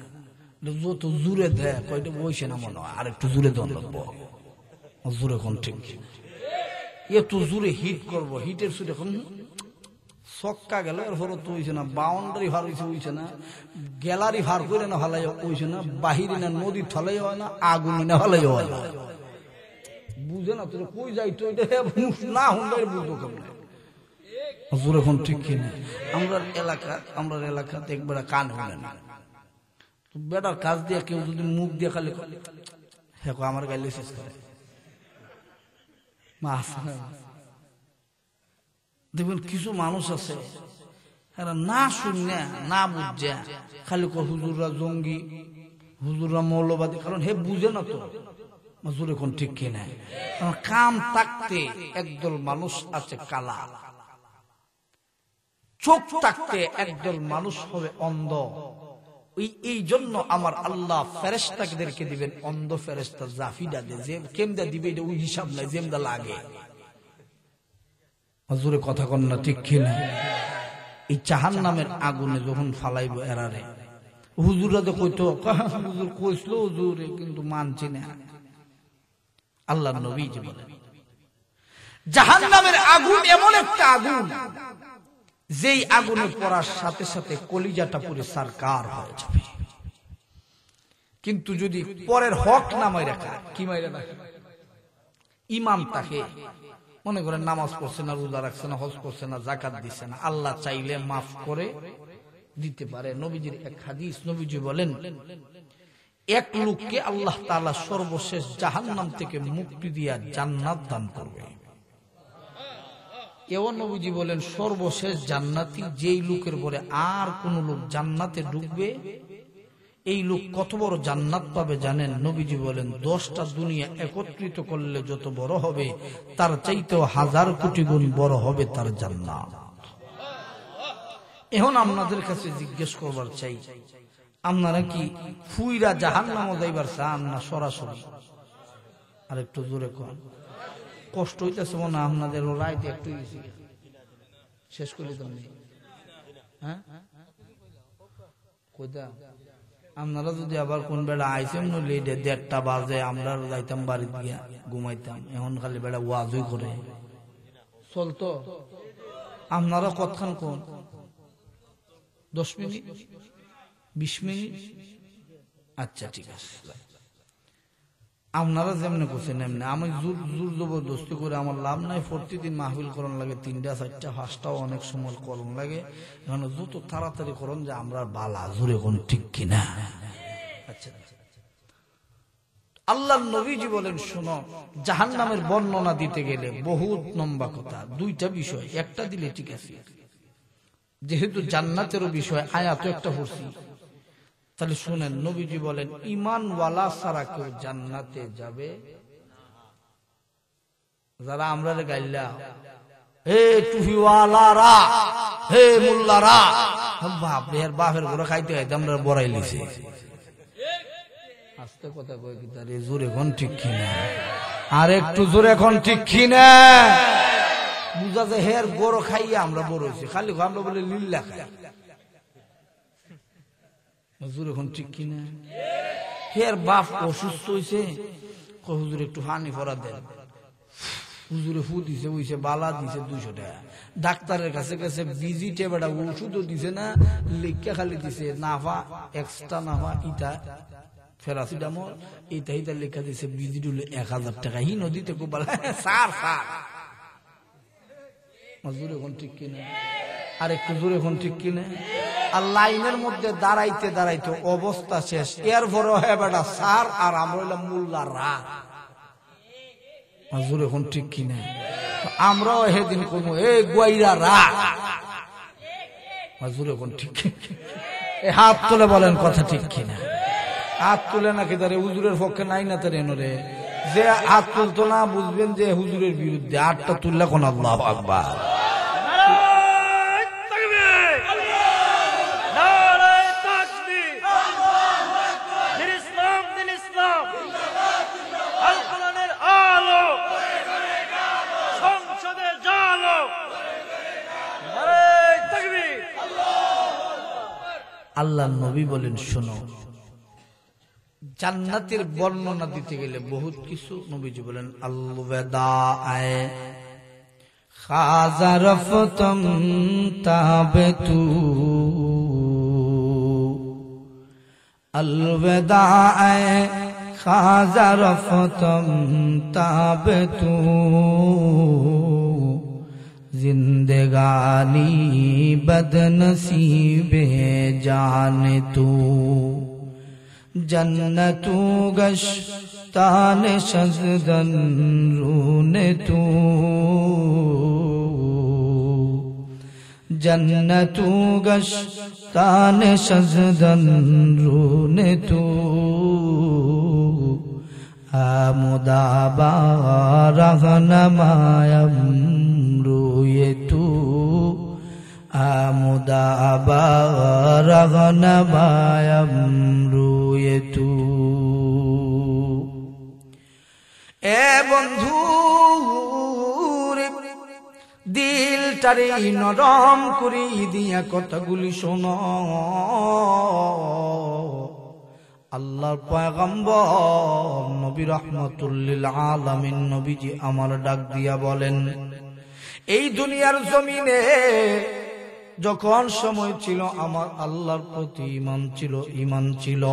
S1: যত জুড়ে দেয় কয়টা বইছে না মনে হয়, আর একটু জুড়ে দেওয়া লাগবো। জুড়ে কোন ঠিক একটু জুড়ে হিট করবো, হিটের সুরে এখন ছক্কা গেল, এরপর তো হইছে না, বাউন্ডারি ভার হইছে না, গ্যালারি ভার করে না ভালাই হইছে না, বাহিরে না নদীর ঠলাই হয় না, আগুন না ভালাই হয় না। বুঝে না তোর কই যাই তো এটা না হুন্ডার বুঝবো কেমন? হুজুর এখন ঠিক কিনা? আমরা এলাকাতে একবার কান শুনে না। বেটার কাজ দিয়ে কেউ যদি মুখ দিয়ে খালি হ্যাঁ আমার গাইলে শেষ করে দেখবেন কিছু মানুষ আছে এরা না শুনে না বুঝছে খালি হুজুররা জঙ্গি, হুজুররা মৌলবাদী, কারণ হে বুঝে না তো। হুজুর এখন ঠিক কিনা? কাম থাকতে একদল মানুষ আছে কালা, চোখ থাকতে একদল মানুষ হবে অন্ধ। এই জন্য আমার আল্লাহ ফেরেশতাদেরকে দিবেন অন্ধ ফেরেশতা, জাফিদা দে, যে কেমদা দিবে এটা ওই হিসাব নাই, যেমদা লাগে। হুজুরে কথা কন না ঠিক কিনা? এই জাহান্নামের আগুনে যখন ফালাইব এরারে, হুজুররা তো কইতো হুজুর কইছিল হুজুরে, কিন্তু মানছি না। আল্লাহ নবীজি বলেন জাহান্নামের আগুন এমন একটা আগুন, যেই আগুনে পড়ার সাথে সাথে কলিজাটা পুরো সারকার হয়ে যাবে। কিন্তু যদি পরের হক না মাইরা খায়, কি মাইরা রাখে? ইমান তাকে মনে করেন নামাজ পড়ছে না, রোজা রাখছে না, হজ করছে না, জাকাত দিচ্ছে না, আল্লাহ চাইলে মাফ করে দিতে পারে। নবীজির এক হাদিস, নবীজি বলেন এক লোককে আল্লাহ তাআলা সর্বশেষ জাহান্নাম থেকে মুক্তি দিয়া জান্নাত দান করবে। এও নবীজি বলেন সর্বশেষ জান্নাতি যেই লোকের পরে আর কোন লোক জান্নাতে ঢুকবে, এই লোক কত বড় জান্নাত পাবে জানেন? নবীজি বলেন 10টা দুনিয়া একত্রিত করলে যত বড় হবে তার চাইতেও 1000 কোটি গুণ বড় হবে তার জান্নাত। এখন আপনাদের কাছে জিজ্ঞেস করবার চাই, আপনারা কি ফুইরা জাহান্নামে যাইবার চান না সরাসরি? আর একটু জোরে কোন। কষ্ট হইতেছে মনে আপনাদের? রাইতে একটু শেষ করে দেন। হ্যাঁ কইতা আপনারা যদি আবার কোন বেড়া আইসেন নইলে 1:30 বাজে আমরা যাইতাম বাড়ি গিয়া ঘুমাইতাম। এখন খালি বেড়া ওয়াজই করে চলতো। আপনারা কতক্ষণ কোন? 10 মিনিট 20 মিনিট? আচ্ছা ঠিক আছে, আপনারা যেমনি করছেন এমনি। আমি জোর জবরদস্তি করে আমার লাভ নাই। প্রতিদিন মাহফিল করন লাগে 3টা 4টা 5টাও অনেক সময় করন লাগে। এখন যত তাড়াতাড়ি করন যে আমরা বালা জোরে কোন, ঠিক কিনা? আচ্ছা, আল্লাহর নবীজি বলেন শোনো, জাহান্নামের বর্ণনা দিতে গেলে বহুত লম্বা কথা। 2টা বিষয় একটা দিলে ঠিক আছে, যেহেতু জান্নাতেরও বিষয় আয়াত একটা পড়ছি, তাহলে শুনেন। নবীজি বলেন ঈমানওয়ালা ছাড়া কেউ জান্নাতে যাবে। যারা আমরা গাইলা হে টুহিওয়ালারা, হে মোল্লারা, বাপের ঘরে খাইতে খাইতে আমরা বড়াই লিছি। আস্তে কথা কয় কি তার জোরে এখন ঠিক কিনা? আর একটু জোরে এখন ঠিক কিনা? বুঝা যায় হের গরু খাইয়া আমরা বড় হয়েছি, খালি আমরা বলে লিল্লা খাই। হুজুর এখন ঠিক কিনা? হের বাপ অসুস্থ হয়েছে, হুজুর একটু হানি ফরা দেন। হুজুরে ফু দিছে, ওইছে বালা দিছে 200 টাকা। ডাক্তারের কাছে কাছে ভিজিটে বেড়া ওষুধও দিছে না, লিখা খালি দিছে নাফা এক্সট্রা নাফা ইটা ফেরাসিটামল ইটা লেখা দিছে। ভিজিট হলে 1000 টাকা। হি নদীতে খুব বলা সার সার। হুজুর এখন ঠিক কিনা? আর একটু জোরে এখন ঠিক কিনা? আর লাইনের মধ্যে দাঁড়াইতে দাঁড়াইতে অবস্থা শেষ। এরপরে হয় বেটা সার, আর আমরা হইলাম মোল্লারা। হুজুর এখন ঠিক কিনা? আমরাও সেদিন কমু এই গোয়াইরা। হুজুর এখন ঠিক। হাত তুলে বলেন কথা ঠিক কিনা? হাত তুলে নাকি তারে হুজুরের পক্ষে নাই না তার এনরে। যে হাত তুলতো না বুঝবেন যে হুজুরের বিরুদ্ধে। হাতটা তুললে কোন আল্লাহু আকবার। আল্লাহ নবী বলেন শোনো, জান্নাতের বর্ণনা দিতে গেলে বহুত কিছু। নবীজি বলেন আল-ওয়াদায়ে খাযা রাফতাম তাবতু, আল-ওয়াদায়ে খাযা রাফতাম তাবতু, जिंदगानी बदनसीबे जाने तू, जन्नतू गश्तान शज़दन रूने तू, जन्नतू गश्तान शज़दन रूने तू, आमुदाबा रहनमायम रूये तू, आमुदाबा रहनमायम रूये तू। ए बंधु দিলটারে নরম করি দিয়া কথাগুলি শোনো। আল্লাহর পয়গম্বর নবী রাহমাতুল লিল আলামিন নবীজি আমার ডাক দিয়া বলেন, এই দুনিয়ার জমিনে যখন সময় ছিল আমার আল্লাহর প্রতি ঈমান ছিল,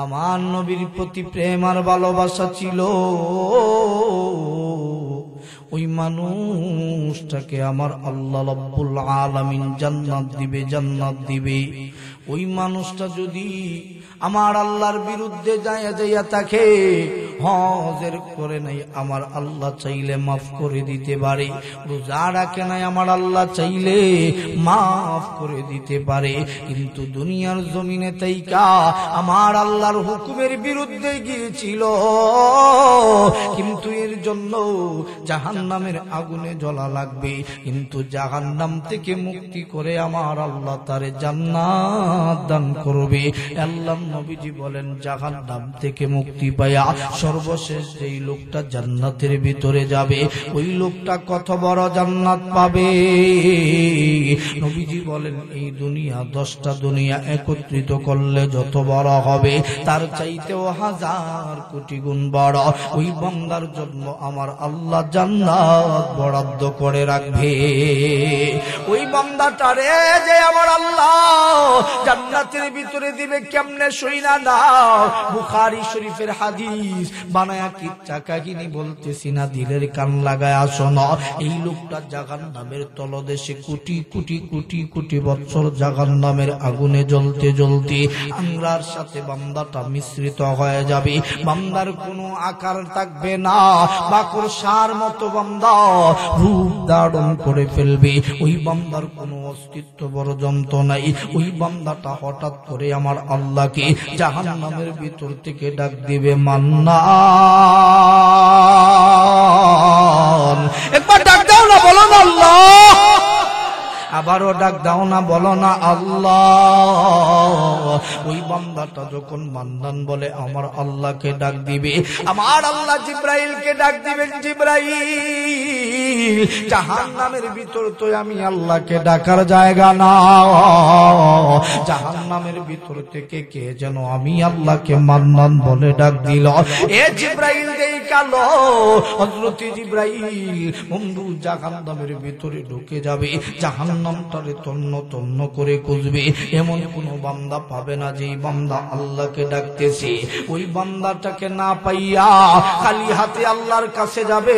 S1: আমার নবীর প্রতি প্রেম আর ভালোবাসা ছিল, ওই মানুষটাকে আমার আল্লাহ রাব্বুল আলামিন জান্নাত দিবে। ওই মানুষটা যদি আমার আল্লাহর বিরুদ্ধে যাইয়া থাকে, হজের করে নাই, আমার আল্লাহ চাইলে মাফ করে দিতে পারে। রোজা রাখে নাই, আমার আল্লাহ চাইলে মাফ করে দিতে পারে। কিন্তু দুনিয়ার জমিনে তাইকা আমার আল্লাহর হুকুমের বিরুদ্ধে গিয়েছিল, কিন্তু এর জন্য জাহান্নামের আগুনে জ্বলা লাগবে। কিন্তু জাহান্নাম থেকে মুক্তি করে আমার আল্লাহ তারে জান্নাত দান করবে। আল্লাহর নবীজি বলেন, জাহান্নাম থেকে মুক্তি পায়া সর্বশেষ যেই লোকটা জান্নাতের ভিতরে যাবে, ওই লোকটা কত বড় জান্নাত পাবে। নবীজি বলেন, এই দুনিয়া 10টা দুনিয়া একত্রিত করলে যত বড় হবে, তার চাইতেও 1000 কোটি গুণ বড়। ওই বান্দার জন্য আমার আল্লাহ জান্নাত বরাদ্দ করে রাখবে। ওই বান্দাটারে যে আমার আল্লাহ জান্নাতের ভিতরে দিবে কেমনে শুইনা নাও। বুখারী শরীফের হাদিস বানায়া কিচ্ছা কাহিনী বলতেছি না, দিলের কান লাগায়া শোনো। এই লোকটা জাহান্নামের তলদেশে কোটি কোটি কোটি কোটি বছর জাহান্নামের আগুনে জ্বলতে জ্বলতে আঙ্গার সাথে বান্দাটা মিশ্রিত হয়ে যাবে। বান্দার কোনো আকার থাকবে না, মাকড়সার মতো বান্দা রূপ ধারণ করে ফেলবে। ওই বান্দার কোনো অস্তিত্ব পর্যন্ত নাই। ওই বান্দাটা হঠাৎ করে আমার আল্লাহকে জাহান্নামের ভিতর থেকে ডাক দিবে, মান্নান। একবার ডাক দাও না, বলো না আল্লাহ। আবারও ডাক দাও না, বলো না আল্লাহ। ওই বান্দাটা যখন মান্নান বলে আমার আল্লাহকে ডাক দিবে, আমার আল্লাহ জিব্রাইলকে ডাক দিবেন, জিব্রাইল জাহান্নামের ভিতর তো আমি আল্লাহকে ডাকার জায়গা না, জাহান্নামের ভিতর থেকে কে যেন আমি আল্লাহকে মান্নান বলে ডাক দিল। এ জিব্রাইল দেই কালো, হযরত জিব্রাইল বন্ধু জাহান্নামের ভিতরে ঢুকে যাবে, জাহান্নামটারে তন্ন তন্ন করে খুঁজবে। এমন কোন বান্দা পাবে না যে বান্দা আল্লাহকে ডাকতেছে। ওই বান্দাটাকে না পাইয়া খালি হাতে আল্লাহর কাছে যাবে,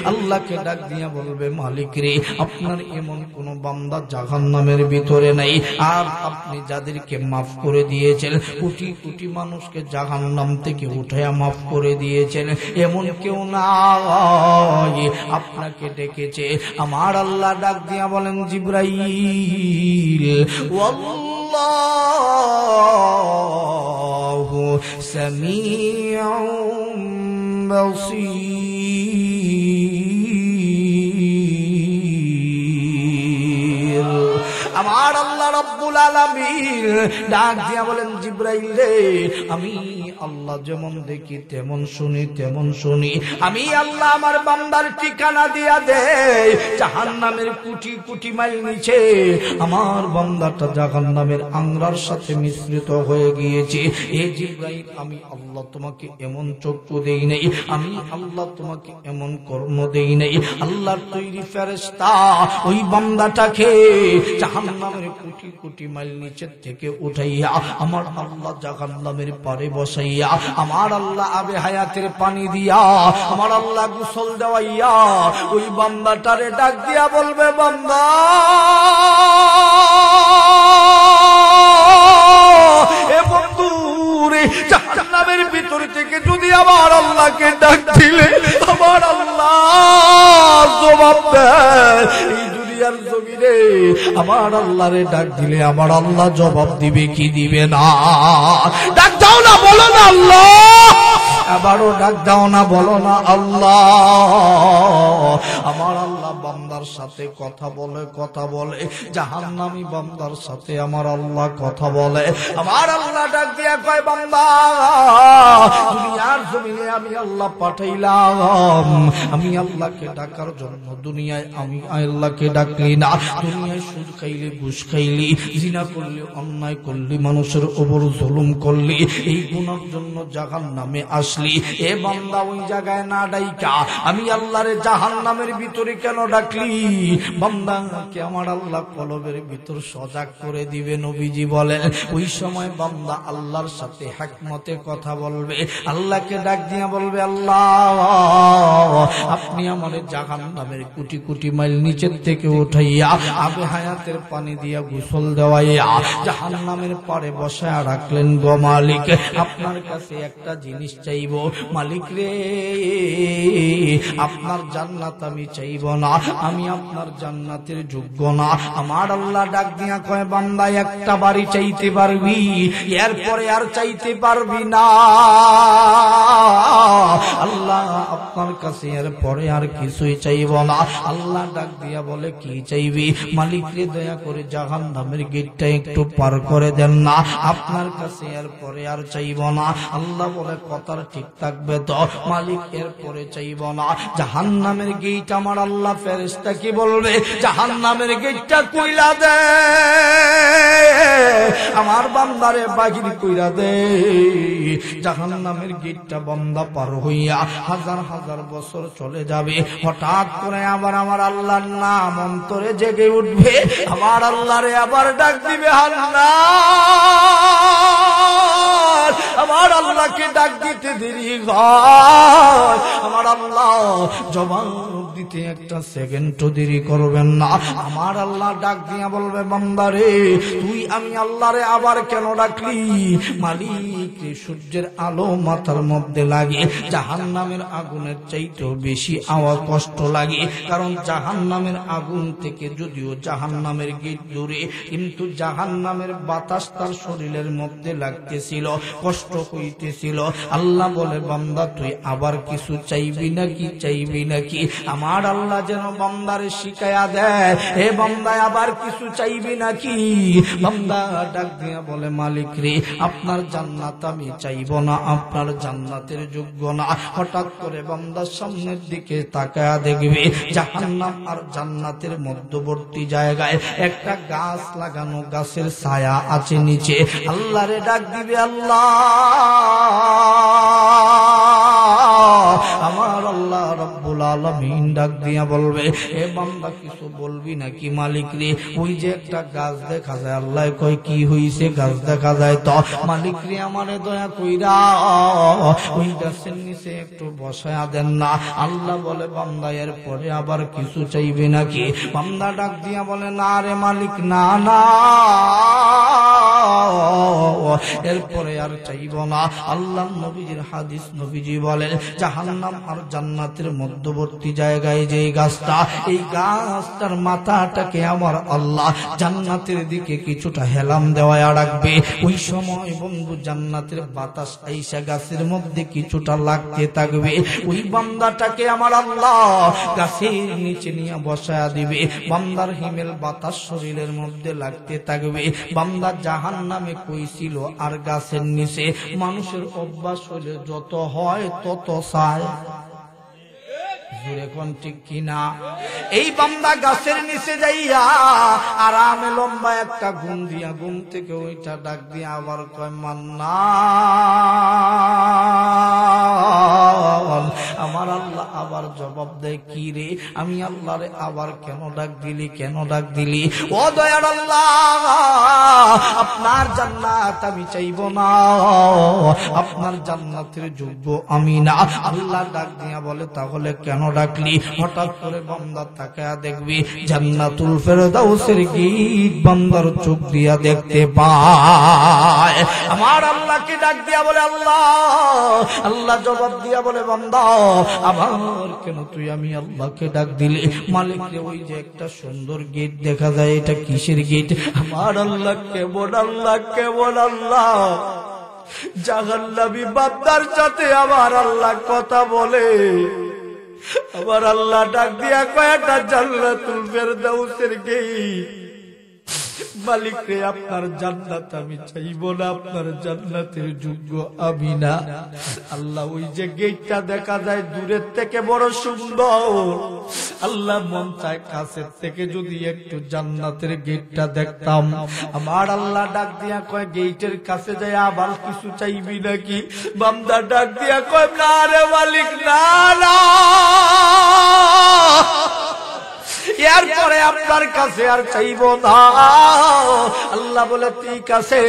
S1: আল্লাহকে ডাক দিয়া বলবে, মালিক রে, আপনার এমন কোন বান্দা জাহান্নামের ভিতরে নাই, আর আপনি যাদেরকে মাফ করে দিয়েছেন, কোটি কোটি মানুষকে জাহান্নাম থেকে উঠায়া মাফ করে দিয়েছেন, এমন কেউ নাই, আপনাকে ডেকেছে। আমার আল্লাহ ডাক দিয়া বলেন, জিব্রাইল, ওয়াল্লাহু সামিউম বাসীর। আমার আল্লাহ রাব্বুল আলামিন ডাক দিয়া বলেন, জিব্রাইল রে, আমি আল্লাহ যেমন দেখি তেমন শুনি, তেমন শুনি। আমি আল্লাহ আমার বান্দার ঠিকানা দিয়া দেই জাহান্নামের কোটি কোটি মাইল নিচে। আমার বান্দাটা জাহান্নামের আংরার সাথে মিশ্রিত হয়ে গিয়েছে। এ জিব্রাইল, আমি আল্লাহ তোমাকে এমন চক্ষু দেই নাই, আমি আল্লাহ তোমাকে এমন কর্ম দেই নাই। আল্লাহর তৈরি ফেরেশতা ওই বান্দাটাকে জাহান্নামের কোটি কোটি মাইল নিচে থেকে উঠাইয়া আমার আল্লাহ জাহান্নামের পারে বসাইয়া, আমার আল্লাহ আবে হায়াতের পানি দিয়া, আমার আল্লাহ গোসল দেওয়াইয়া ওই বান্দাটারে ডাক দিয়া বলবে, বান্দা এ বন্ধু রে, জাহান্নামের ভিতর থেকে যদি আমার আল্লাহকে ডাক দিলে আমার আল্লাহ জবাব দেয়। এই দুনিয়ার জমিনে আমার আল্লাহরে ডাক দিলে আমার আল্লাহ জবাব দিবে কি দিবে না? ডাক দাও না, বলো না আল্লাহ। আবারও ডাক দাও না, বলো না আল্লাহ। আমার আল্লাহ বান্দার সাথে কথা বলে, কথা বলে, জাহান্নামী বান্দার সাথে আমার আল্লাহ কথা বলে। আমার আল্লাহ ডাক দিয়া কয়, বান্দা দুনিয়ার জমিনে আমি আল্লাহ পাঠাইলাম, আমি আল্লাহকে ডাকার জন্য। দুনিয়ায় আমি আল্লাহকে ডাকলি না, দুনিয়ায় সুদ খাইলি, ঘুষ খাইলি, জিনা করলি, অন্যায় করলি, মানুষের উপর জুলুম করলি, এই গুনার জন্য জাহান্নামে আসলি। আসলি? এ বান্দা ওই জায়গায় না ডাইকা আমি আল্লাহরে জাহান্নামের ভিতরে কেন ডাকলি? বান্দাকে আমার আল্লাহ কলবের ভিতর সজাগ করে দিবে। নবীজি বলেন ওই সময় বান্দা আল্লাহর সাথে হিকমতে কথা বলবে, আল্লাহকে ডাক দিয়া বলবে, আল্লাহ আপনি আমারে জাহান্নামের কোটি কোটি মাইল নিচের থেকে উঠাইয়া আবে হায়াতের পানি দিয়া গোসল দেওয়াইয়া জাহান্নামের পারে বসায় রাখলেন। গো মালিক, আপনার কাছে একটা জিনিস চাইব। মালিক রে, আপনার জান্নাত আমি চাইব না, আমি আপনার জান্নাতের যোগ্য না। আমার আল্লাহ ডাক দিয়া কয়, বান্দা একটা বাড়ি চাইতে পারবি, এরপরে আর চাইতে পারবি না। আল্লাহ আপনার কাছে এরপরে আর কিছুই চাইব না। আল্লাহ ডাক দিয়া বলে, কি চাইবি? মালিক রে, দয়া করে জাহান্নামের গেটটা একটু পার করে দেন না, আপনার কাছে এরপরে আর চাইব না। আল্লাহ বলে, কথার ঠিক থাকবে তো? মালিক এরপরে চাইব না। জাহান্নামের গেট আমার আল্লাহ ফেরেশতা কি বলবে, জাহান্নামের গেটটা কইলা দে, আমার বান্দারে বাহির কইরা দে। জাহান্নামের গেটটা বান্দা পার হইয়া হাজার হাজার বছর চলে যাবে। হঠাৎ করে আবার আমার আল্লাহর নাম অন্তরে জেগে উঠবে। আমার আল্লাহরে আবার ডাক দিবে, আল্লাহ। আমার আল্লাহকে ডাক দিতে দেরি হয়, আমার আল্লাহ জবাব দিতে একটা সেকেন্ডও দেরি করবেন না। আমার আল্লাহ ডাক দিয়া বলবে, বান্দারে তুই আমি আল্লাহরে আবার কেন ডাকলি? মালিক রে, সূর্যের আলো মাথার মধ্যে লাগে জাহান্নামের আগুনের চাইতেও বেশি আওয়াজ কষ্ট লাগে। কারণ জাহান্নামের আগুন থেকে যদিও জাহান্নামের গেট দূরে, কিন্তু জাহান্নামের বাতাস তার শরীরের মধ্যে লাগতেছিল, কষ্ট হইতেছিল। আল্লাহ বলে, বান্দা তুই আবার কিছু চাইবি নাকি, চাইবি নাকি? আমার আল্লাহ যেন বান্দারে শিখায়া দেয়, হে বান্দা আবার কিছু চাইবি নাকি? বান্দা ডাক দিয়া বলে, মালিক রে, আপনার জান্নাত আমি চাইব না, আপনার জান্নাতের যোগ্য না। হঠাৎ করে বান্দার সামনের দিকে তাকায়া দেখবে জাহান্নাম আর জান্নাতের মধ্যবর্তী জায়গায় একটা গাছ লাগানো, গাছের ছায়া আছে নিচে। আল্লাহরে ডাক দিবে, আল্লাহ। আমার আল্লাহ রব্বুল আলামিন ডাক দিয়া বলবে, এ বান্দা কিছু বলবি নাকি? মালিক রে, ওই যে একটা গাছ দেখা যায়। আল্লাহ কয়, কি হইছে? গাছ দেখা যায় তো। মালিক রে, আমারে দয়া কইরা ওই গাছের নিচে একটু বসায়া দেন না। আল্লাহ বলে, বান্দা এরপরে আবার কিছু চাইবে নাকি? বান্দা ডাক দিয়া বলে, না রে মালিক, না না, এরপরে আর চাইব না। আল্লাহ নবীজির হাদিস, নবীজি বলেন জাহান্নাম আর জান্নাতের মধ্যবর্তী জায়গায় যে গাছটা, এই গাছটার মাথাটাকে আমার আল্লাহ জান্নাতের দিকে কিছুটা হেলাম দেওয়া রাখবে। ওই সময় বন্ধু জান্নাতের বাতাস আইসা গাছের মধ্যে কিছুটা লাগতে থাকবে। ওই বান্দাটাকে আমার আল্লাহ গাছের নিচে নিয়ে বসায়া দিবে। বান্দার হিমেল বাতাস শরীরের মধ্যে লাগতে থাকবে। বান্দা জাহান্নামে কইছিল আর গাছের নিচে মানুষের অভ্যাস হলে যত হয় তত চায়। এখন ঠিক কিনা? এই বান্দা গাছের নিচে যাইয়া আরামে লম্বা একটা ঘুম দিয়া, ঘুম থেকে ওইটা ডাক দিয়া আবার কয়, মান্নান। আমার আল্লাহ আবার জবাব দেয়, কি রে? আমি আল্লাহরে আবার কেন ডাক দিলি, কেন ডাক দিলি? ও দয়ার আল্লাহ, আপনার জান্নাত আমি চাইব না, আপনার জান্নাতের যোগ্য আমি না। আল্লাহ ডাক দিয়া বলে, তাহলে কেন ডাকলি? হঠাৎ করে বান্দা তাকায়া দেখবি জান্নাতুল ফেরদাউসের গেট বান্দার চোখ দিয়া দেখতে পায়। আমার আল্লাহকে ডাক দিয়া বলে, আল্লাহ। আল্লাহ জবাব দিয়া বলে, বান্দা আবার কেন তুই আমি আল্লাহকে ডাক দিলি? মালিক রে, ওই যে একটা সুন্দর গেট দেখা যায়, এটা কিসের গেট? আমার আল্লাহ কেমন আল্লাহ, কেমন আল্লাহ। জাহান্নামী বান্দার সাথে আমার আল্লাহ কথা বলে। আমার আল্লাহ ডাক দিয়া কয়টা জান্নাতুল ফেরদাউসের গেট মালিক রে, আপনার জান্নাত আমি চাইব না, আপনার জান্নাতের যোগ্য আমি না। আল্লাহ, ওই যে গেটটা দেখা যায় দূরের থেকে বড় সুন্দর, আল্লাহ মন চায় কাছের থেকে যদি একটু জান্নাতের গেটটা দেখতাম। আমার আল্লাহ ডাক দিয়া কয়, গেটের কাছে যায় আবার কিছু চাইবি নাকি? বান্দা ডাক দিয়া কয়, না রে মালিক, না না, এরপরে আপনার কাছে আর চাইব না। আল্লাহ বলে, ঠিক আছে,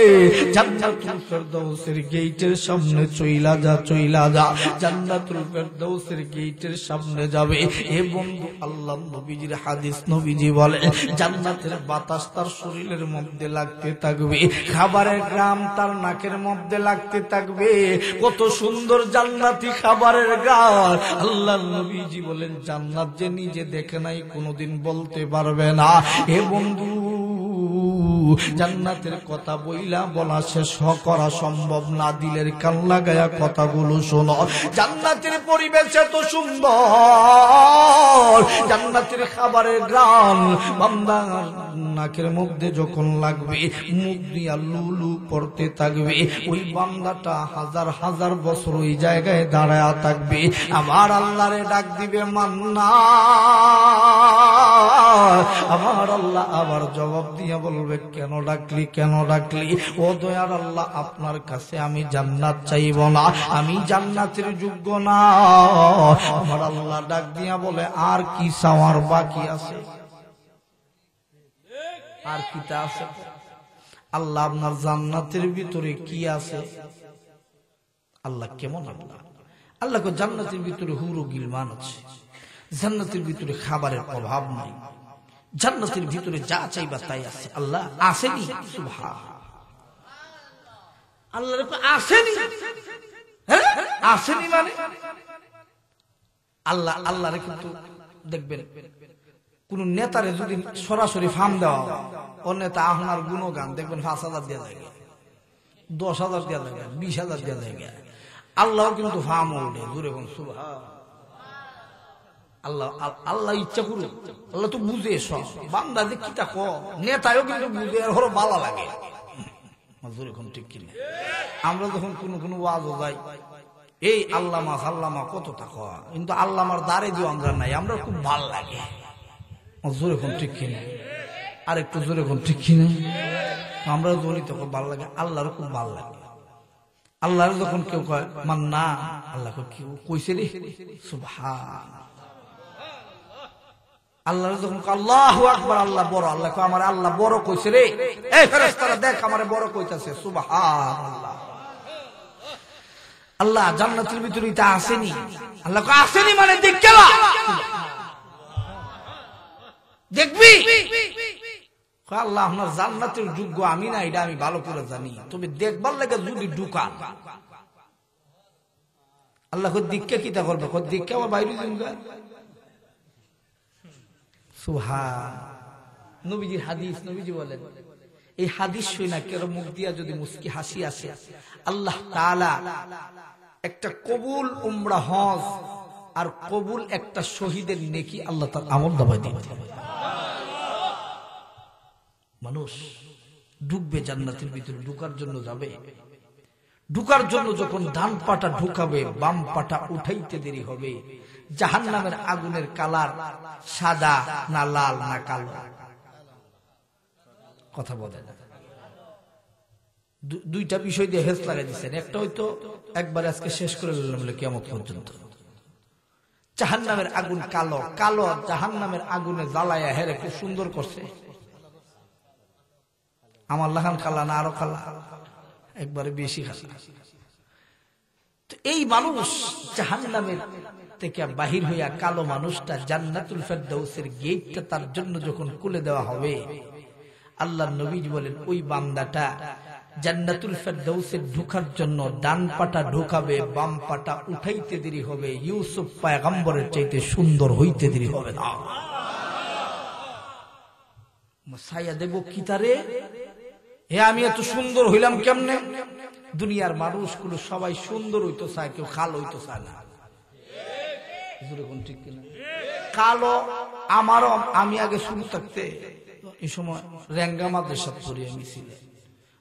S1: জান্নাতুল ফেরদাউসের গেটের সামনে চইলা যা, চইলা যা। জান্নাতুল ফেরদাউসের গেটের সামনে যাবে। এ বন্ধু, আল্লাহ নবীজির হাদিস, নবীজি বলে জান্নাতের বাতাস তার শরীরের মধ্যে লাগতে থাকবে, খাবারের গ্রাম তার নাকের মধ্যে লাগতে থাকবে। কত সুন্দর জান্নাতি খাবারের গ্রাম! আল্লাহ নবীজি বলেন, জান্নাত যে নিজে দেখে নাই কোনদিন বলতে পারবে না। হে বন্ধু, জান্নাতের কথা বইলা বলা শেষ করা সম্ভব না, দিলের কান লাগায়া কথাগুলো শোনো। জান্নাতের পরিবেশ এত সুন্দর, জান্নাতের খাবারের গ্রাম বান্দার নাকের মধ্যে যখন লাগবে, মুখ দিয়া লুলু পড়তে থাকবে, ওই বান্দাটা হাজার হাজার বছর ওই জায়গায় দাঁড়ায়া থাকবে। আমার আল্লাহরে ডাক দিবে, মান্না। আমার আল্লাহ আবার জবাব দিয়া বলবে, কেন ডাকলি, কেন ডাকলি? ও দয়ার আল্লাহ, আপনার কাছে আমি জান্নাত চাইব না, আমি জান্নাতের যোগ্য না। আমার আল্লাহ ডাক দিয়া বলে, আর কি চাওয়ার বাকি আছে? আর কিটা আছে? আল্লাহ, আপনার জান্নাতের ভিতরে কি আছে? আল্লাহ কেমন? আল্লাহ জান্নাতের ভিতরে হুরু গিলমান আছে, জান্নাতের ভিতরে খাবারের অভাব নাই, জান্নাতের ভিতরে যা চাইবা তাই আছে। আল্লাহ আসেনি? সুবহানাল্লাহ, আল্লাহর আসেনি, আসেনি মানে আল্লাহ, আল্লাহরে কিন্তু দেখবেন কোন নেতারে যদি সরাসরি ফার্ম দেওয়া, ও নেতা আপনার গুণগান দেখবেন 5,000 দেওয়া যায়, 10,000 দেওয়া যায়, 20,000 দেওয়া যায়। আল্লাহ কিন্তু ফার্ম ওঠে দূরে কোন। সুবহানাল্লাহ, আল্লাহ আল্লাহ ইচ্ছা করুন, আল্লাহ তো বুঝে সব বান্দা যে কিটা ক, নেতাও কিন্তু বুঝে, ওর ভালো লাগে। ঠিক কিনা? আমরা যখন কোন কোন ওয়াজও যাই, এই আল্লামা সাল্লামা কতটা কয়া, কিন্তু আল্লামার দ্বারে দিও আমরা নাই, আমরা খুব ভাল লাগে। জোরে কোন ঠিক কিনা? আর একটু জোরে কোন ঠিক কিনা? আমরা জোরই তো খুব ভাল লাগে, আল্লাহর খুব ভাল লাগে। আল্লাহর যখন কেউ কয় মান্না, আল্লাহ কেউ কইছে রে, সুবহানাল্লাহ। আল্লাহ যখন আল্লাহু আকবার, আল্লাহ বড়, আল্লাহ আমার আল্লাহ বড় কইছে রে, এই ফেরেশতারা দেখ আমারে বড় কইতাছে, সুবহানাল্লাহ। আল্লাহ জান্নাতের ভিতরে এটা আসেনি, আল্লাহ আসেনি মানে দেখলা দেখবি। আল্লাহ আপনার জান্নাতের যোগ্য আমি না, এটা আমি ভালো করে জানি, তবে দেখবার লাগে যদি ঢুকা। আল্লাহ দিককে কিতা করবে, দিককে আমার বাইরে দিন। নবীজির হাদিস, নবীজি বলেন, এই হাদিস শুই না কেন মুখ দিয়া যদি মুস্কি হাসি আসে, আল্লাহ তাআলা একটা কবুল উমরা হজ আর কবুল একটা শহীদের নেকি আল্লাহ তাআলা আমল নামায় দিবেন। মানুষ ঢুকবে জান্নাতের ভিতরে, ঢুকার জন্য যাবে, ঢুকার জন্য যখন ডান পাটা ঢুকাবে, বাম পাটা উঠাইতে দেরি হবে। জাহান্নামের আগুনের কালার সাদা না লাল না কালো? কথা বলেন। দুইটা বিষয় দিয়ে হেস লাগাই দিচ্ছেন। একটা হয়তো একবার আজকে শেষ করে দিলাম কিয়ামত পর্যন্ত। জাহান্নামের আগুন কালো, কালো জাহান্নামের আগুনে জ্বালায়া হেরে খুব সুন্দর করছে। আমার লাহান খালা না আরো খালা, একবারে বেশি খালা। তো এই মানুষ জাহান্নামের থেকে বাহির হইয়া কালো মানুষটা জান্নাতুল ফেরদাউসের গেটটা তার জন্য যখন খুলে দেওয়া হবে, আল্লাহ নবী বলেন ওই বান্দাটা জান্নাতুল ফেরদাউসে ঢোকার জন্য ডান পাটা ঢোকাবে, বাম পাটা উঠাইতে দেরি হবে। ইউসুফ পয়গম্বরের চাইতে সুন্দর হইতে দেরি হবে না। সাইয়া দেব কিতারে, হে আমি এত সুন্দর হইলাম কেমনে? দুনিয়ার মানুষগুলো সবাই সুন্দর হইতো চায়, কেউ কালো হইতো চায় না। ঠিক কিনা? কালো আমারও, আমি আগে শুরু থাকতে এই সময় রেঙ্গা মাদ্রাসা পড়ি আমি ছিলে,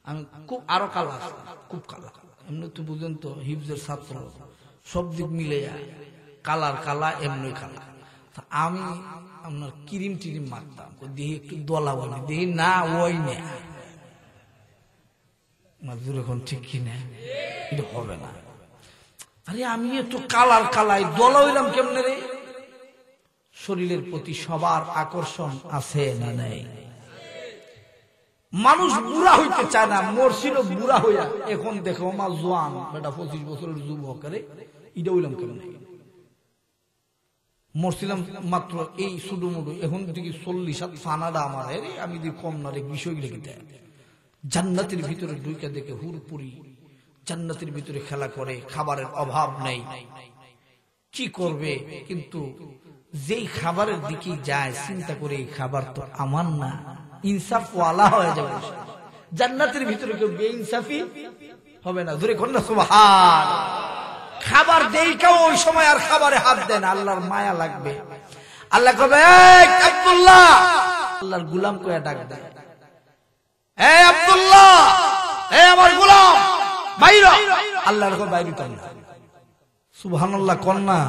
S1: আমি খুব আরো কালা, খুব কালা, এমনি তো বুঝেন তো হিফজের ছাত্র, সব দিক মিলে কালার কালা, এমনি কালা। আমি আপনার ক্রিম টিরিম মারতাম, দেহি একটু দলা বলে, দেহি না ওই না মাজুর, এখন ঠিক কিনা এটা হবে না। আরে আমি একটু কালার কালাই দলা হইলাম কেমনে রে? শরীরের প্রতি সবার আকর্ষণ আছে না নাই? মানুষ বুড়া হইতে চায় না, মরছিল বুড়া হইয়া, এখন দেখো আমার জোয়ান বেটা 25 বছরের যুবক, আরে এটা হইলাম কেমনে? মরছিলাম মাত্র এই সুডুমুডু, এখন দেখি 40 ফানাডা আমার, আমি যদি কম না রে বিষয়গুলো কি জান্নাতের ভিতরে ঢুকে দেখে হুরপুরি, জান্নাতের ভিতরে খেলা করে, খাবারের অভাব নেই, কি করবে? কিন্তু যেই খাবারের দিকে যায় চিন্তা করে এই খাবার তো আমার না, ইনসাফ ওয়ালা হয়ে যাবে। জান্নাতের ভিতরে কেউ বেইনসাফি হবে না, ধরে কোন না সুবহান। খাবার দেই কেউ ওই সময় আর খাবারে হাত দেন, আল্লাহর মায়া লাগবে। আল্লাহ কবে আব্দুল্লাহ, আল্লাহর গোলাম কয়ে ডাক দেয়, এ আব্দুল্লাহ, এ আমার গোলাম বাইরা। আল্লাহর কবে বাইরিতাম না, সুবহানাল্লাহ কন্যা,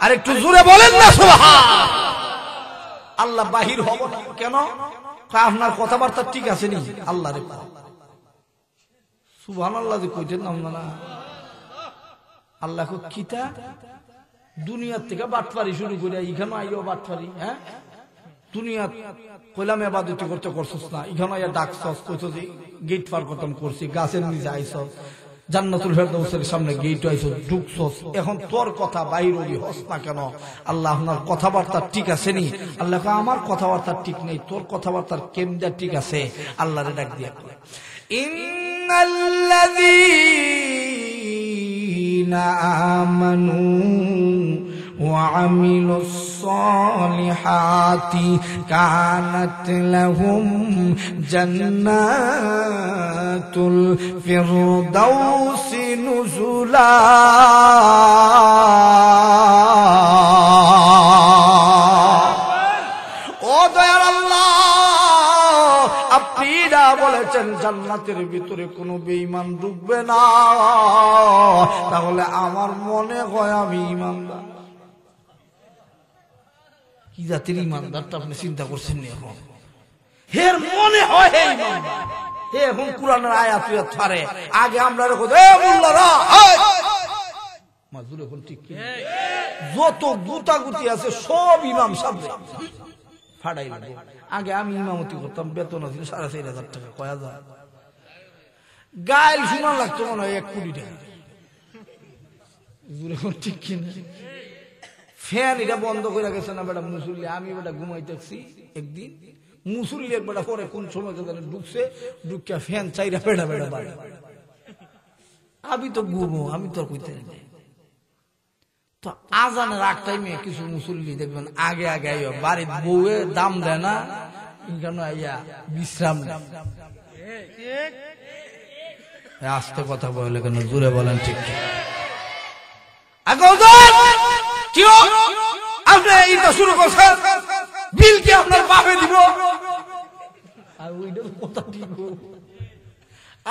S1: আর একটু জোরে বলেন না সুবহান। আল্লাহ বাহির হব না কেন? আপনার কথাবার্তা ঠিক আছে নি? আল্লাহ রে সুবহানাল্লাহ যে কইতেন না, আল্লাহ কিতা দুনিয়ার থেকে বাটপারি শুরু করে এখানে আইও বাটপারি। হ্যাঁ, দুনিয়া কইলাম ইবাদত করতে করছস না, এখানে আইয়া ডাকছস, কইছো যে গেট পার করতাম করছি, গাছের নিচে আইছস, জান্নাতুল ফেরদাউসের সামনে গেট আইছস, ঢুকছস, এখন তোর কথা বাইর হলি হস না কেন? আল্লাহ আপনার কথাবার্তা ঠিক আছে নি? আল্লাহ আমার কথাবার্তা ঠিক নেই, তোর কথাবার্তার কেমদা ঠিক আছে? আল্লাহরে ডাক দিয়া ইন্নাল্লাযীনা আমানু وعملوا الصالحات كانت لهم جنات الفردوس نزلا ও দয়ার আল্লাহ, আপনি না বলেছেন জান্নাতের ভিতরে কোনো বেঈমান ঢুকবে না, তাহলে আমার মনে হয় আমি ঈমানদার। কি জাতির ইমানদারটা আপনি চিন্তা করছেন নি? এখন হের মনে হয় হে ইমানদার, হে এখন কুরআনের আয়াত ছাড়ে, আগে আমরা রেখো এ মোল্লারা মাজুর, এখন ঠিক কি যত গুতাগুতি আছে সব ইমাম সাহেব ফাড়াই লাগে। আগে আমি ইমামতি করতাম, বেতন ছিল 4,500 টাকা, কয়া যায় গাইল শোনা লাগতো মনে হয় 1 কোটি টাকা। এখন ঠিক কিনা? ফ্যান এটা বন্ধ করে গেছে না বেটা মুসল্লি, আমি বেটা ঘুমাইতেছি একদিন, মুসল্লি এক বেটা পরে কোন সময় ঢুকছে, ঢুকিয়া ফ্যান চাইরা বেড়া বেড়া বাড়ে, আমি তো ঘুমো, আমি তো কইতে তো আজানের আগ টাইমে কিছু মুসল্লি দেখবেন আগে আগে আইয়া বাড়ির বউয়ে দাম দেয় না, কেন আইয়া বিশ্রাম নেয়। আস্তে কথা বলে কেন, জোরে বলেন ঠিক আপনি এইটা শুরু করছেন, বিল কি আপনার বাপে দিব?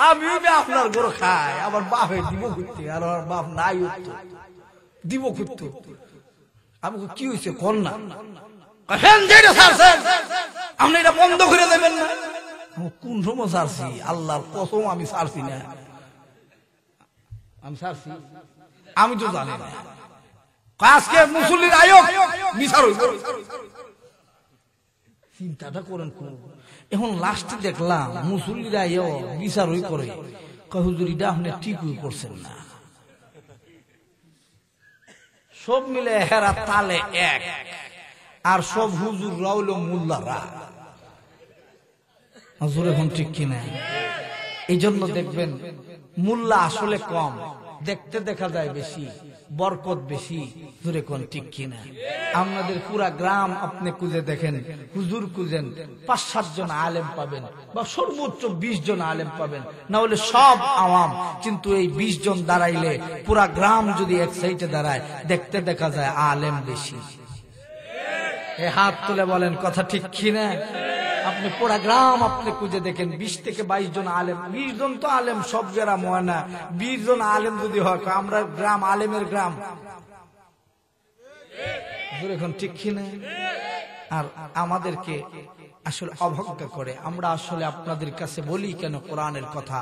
S1: আমি আপনার গরু খাই, আবার বাপে দিব করতে, আর আমার বাপ নাই দিব করতে। আমি কি হয়েছে কন না, আপনি এটা বন্ধ করে দেবেন না। কোন সময় ছাড়ছি? আল্লাহর কসম আমি ছাড়ছি না, আমি ছাড়ছি, আমি তো জানি না। আজকে মুসল্লির আয়োগ বিচার চিন্তাটা করেন। এখন লাস্টে দেখলাম মুসল্লির আয়োগ বিচার করে, হুজুর এটা আপনি ঠিকই করছেন না। সব মিলে হেরা তালে এক, আর সব হুজুর রাউল মোল্লারা। হুজুর এখন ঠিক কিনা? এই জন্য দেখবেন মোল্লা আসলে কম, দেখতে দেখা যায় বেশি, বরকত বেশি। হুজুর এখন ঠিক কিনা? আপনাদের পুরা গ্রাম আপনি খুঁজে দেখেন, হুজুর খুঁজেন, 5-7 জন আলেম পাবেন, বা সর্বোচ্চ 20 জন আলেম পাবেন, না হলে সব আওয়াম। কিন্তু এই 20 জন দাঁড়াইলে পুরা গ্রাম যদি এক সাইডে দাঁড়ায়, দেখতে দেখা যায় আলেম বেশি। এ হাত তুলে বলেন কথা ঠিক কিনা? আপনি পুরা গ্রাম আপনি খুঁজে দেখেন 20 থেকে 22 জন আলেম, 20 জন তো আলেম সব গ্রাম হয় না, 20 জন আলেম যদি হয় আমরা গ্রাম আলেমের গ্রাম, এখন ঠিক কিনা? আর আমাদেরকে আসলে অবজ্ঞা করে। আমরা আসলে আপনাদের কাছে বলি কেন কোরআনের কথা,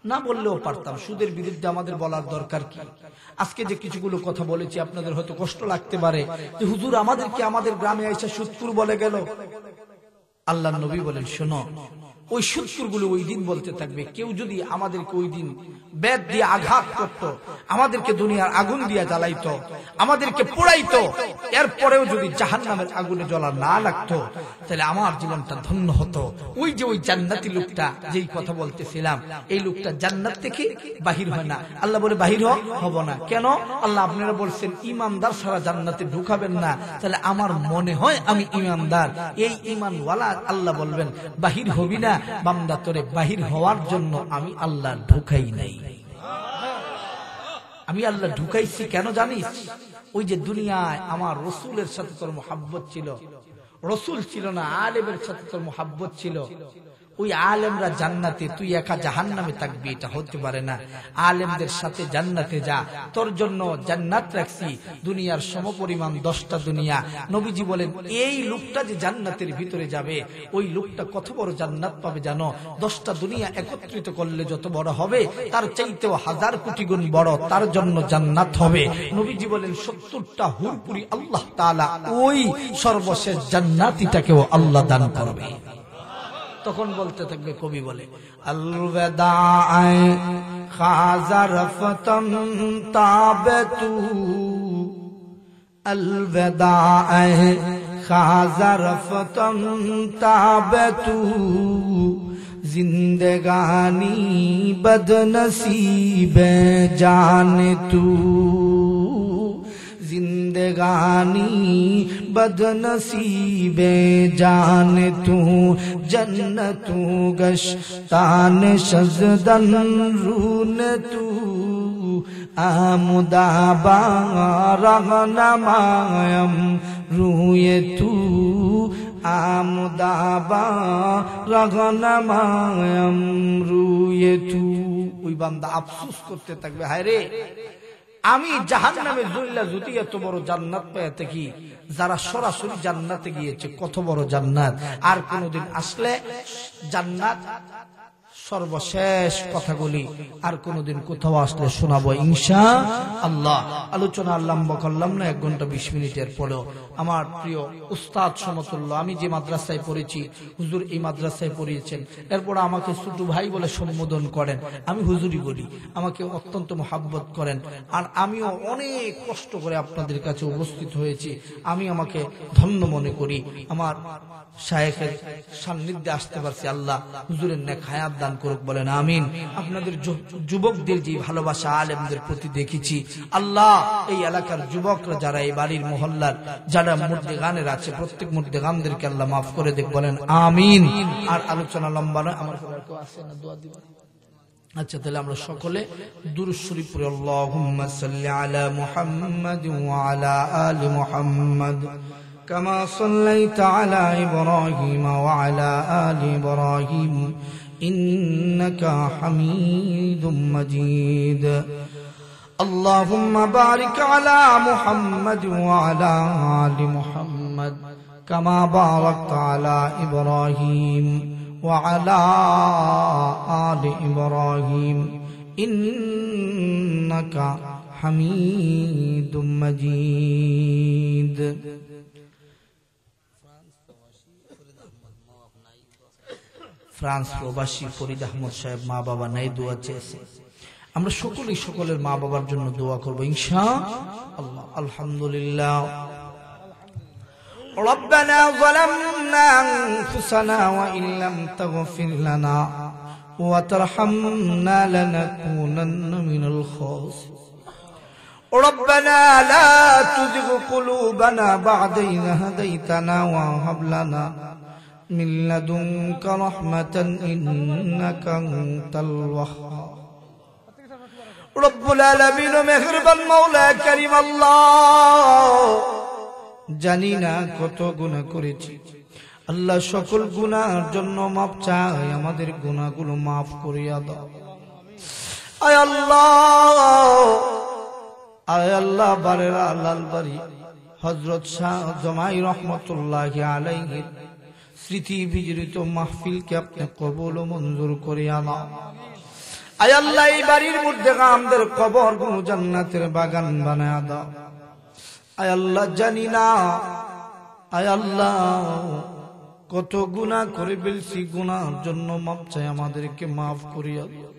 S1: না বললেও পারতাম, সুদের বিরুদ্ধে আমাদের বলার দরকার কি? আজকে যে কিছুগুলো কথা বলেছি আপনাদের হয়তো কষ্ট লাগতে পারে যে হুজুর আমাদেরকে আমাদের গ্রামে এসে সুদপুর বলে গেল। আল্লাহর নবী বলেন শোনো, ওই সুদপুরগুলো ওই দিন বলতে থাকবে। কেউ যদি আমাদেরকে ওই দিন বেদ দিয়ে আঘাত করত, আমাদেরকে দুনিয়ার আগুন দিয়ে জ্বালাইতো, আমাদেরকে পোড়াইতো, এরপরেও যদি জাহান্নামের আগুনে জ্বলা না লাগতো, তাহলে আমার জীবনটা ধন্য হতো। ওই যে ওই জান্নাতি লোকটা যেই কথা বলতেছিলাম, এই লোকটা জান্নাত থেকে বাহির হয় না। আল্লাহ বলে বাহির হব না কেন? আল্লাহ আপনারা বলছেন ইমানদার ছাড়া জান্নাতে ঢুকাবেন না। তাহলে আমার মনে হয় আমি ইমানদার, এই ইমানওয়ালা আল্লাহ বলবেন বাহির হবি না বান্দা, তোরে বাহির হওয়ার জন্য আমি আল্লাহ ঢুকাই নাই। আমি আল্লাহ ঢুকাইছি কেন জানিস? ওই যে দুনিয়ায় আমার রসুলের সাথে তোর মোহাব্বত ছিল, রসুল ছিল না, আলেমের সাথে তোর মোহাব্বত ছিল। ওই আলেমরা জান্নাতে, তুই একা জাহান্নামে থাকবি, এটা হতে পারে না। আলেমদের সাথে জান্নাতে যা, তোর জন্য জান্নাত রাখছি দুনিয়ার সমপরিমাণ 10টা দুনিয়া। নবীজি বলেন এই লোকটা যে জান্নাতের ভিতরে যাবে, ওই লোকটা কত বড় জান্নাত পাবে জানো? 10টা দুনিয়া একত্রিত করলে যত বড় হবে তার চাইতেও 1000 কোটি গুণ বড় তার জন্য জান্নাত হবে। নবীজি বলেন 70টা হুরপুরি আল্লাহ তাআলা ওই সর্বশেষ জান্নাতিটাকেও আল্লাহ দান করবে। তখন বলতে থাকবে, কবি বলে আলবেদায়ে খাজা রফতম তাবেতু, আলবেদায়ে খাজা রফতম তাবেতু, জিন্দেগানি বদনসীবে জানে তু, जिंदगानी बदनसीबे जाने तू, जन्नतू गश्तान शज़दन रून तू, आमुदाबा रहनमायम रूये तू, आमुदाबा रहनमायम रूये तू। ওই বান্দা আফসোস করতে থাকবে, হায় রে আমি জাহান্নামে জুল্লা যদি এত বড় জান্নাত পেয়ে থাকি, যারা সরাসরি জান্নাতে গিয়েছে কত বড় জান্নাত, আর কোনদিন আসলে জান্নাত সর্বশেষ কথাগুলি আর কোনদিন কোথাও আসলে শোনাবো ইনশাআল্লাহ। আলোচনা লম্বা করলাম না, 1 ঘন্টা 20 মিনিটের পরেও। আমার প্রিয় উস্তাদ সমতুল্য, আমি যে মাদ্রাসায় পড়েছি, হুজুর এই মাদ্রাসায় পড়িয়েছেন, এরপর আমাকে ছোট ভাই বলে সম্বোধন করেন, আমি হুজুরি বলি, আমাকে অত্যন্ত মহাব্বত করেন। আর আমিও অনেক কষ্ট করে আপনাদের কাছে উপস্থিত হয়েছি, আমি আমাকে ধন্য মনে করি। আমার শায়েখের সান্নিধ্যে আসতে পারছি, আল্লাহ হুজুরের নেক হায়াত দান করুক, বলেন আমিন। আপনাদের যুবকদের যে ভালোবাসা আলেমদের প্রতি দেখেছি, আল্লাহ এই এলাকার যুবকরা যারা এই বাড়ির মহল্লার যারা মুর্দেগানের আছে, প্রত্যেক মুর্দেগানদেরকে আল্লাহ মাফ করে দেখ, বলেন আমিন। আর আলোচনা লম্বা নয়, আমার কেউ আছে না দোয়া দিবেন? আচ্ছা, তাহলে আমরা সকলে দুরূদ শরীফ পড়ি। আল্লাহুম্মা সাল্লি আলা মুহাম্মাদ ওয়া আলা আলি মুহাম্মাদ কামা সাল্লাইতা আলা ইব্রাহিম ওয়া আলা আলি ইব্রাহিম ইন্নাকা হামিদুম মাজিদ। আল্লাহুম্মা বারিক আলা মুহাম্মাদ ওয়া আলা আলি মুহাম্মাদ কামা বারাকতা আলা ইব্রাহিম وعلى آل إبراهيم إنك حميد مجيد। ফ্রান্স প্রবাসী ফরিদ আহমদ সাহেব মা বাবা নাই দোয়া চেয়েছে, আমরা সকলেই সকলের মা বাবার জন্য দোয়া করবো ইনশাআল্লাহ। আলহামদুলিল্লাহ। ربنا ظلمنا أنفسنا وإن لم تغفر لنا وترحمنا لنكونن من الخاسرين ربنا لا تزغ قلوبنا بعد إذ هديتنا وهب لنا من لدنك رحمة إنك أنت الوهاب رب العالمين مهربان مولا كريم الله জানি না কত গুনাহ করেছি আল্লাহ সকল গুনার জন্য মাপ চাই, আমাদের গুনাহগুলো মাফ করিয়া দাও। আয় আল্লাহ বারেরা লালবাড়ি হযরত শাহ জমাই রহমতুল্লাহি আলাইহি স্মৃতি বিজড়িত মাহফিলকে আপনি কবুল ও মঞ্জুর করিয়া নাও। আয় আল্লাহ এই বাড়ির মধ্যে আমাদের কবরগুলো জান্নাতের বাগান বানায়া দাও। আয় আল্লাহ জানি না, আয় আল্লাহ কত গুনাহ করে ফেলছি, গুনার জন্য মাপ চাই, আমাদেরকে মাফ করিয়া দাও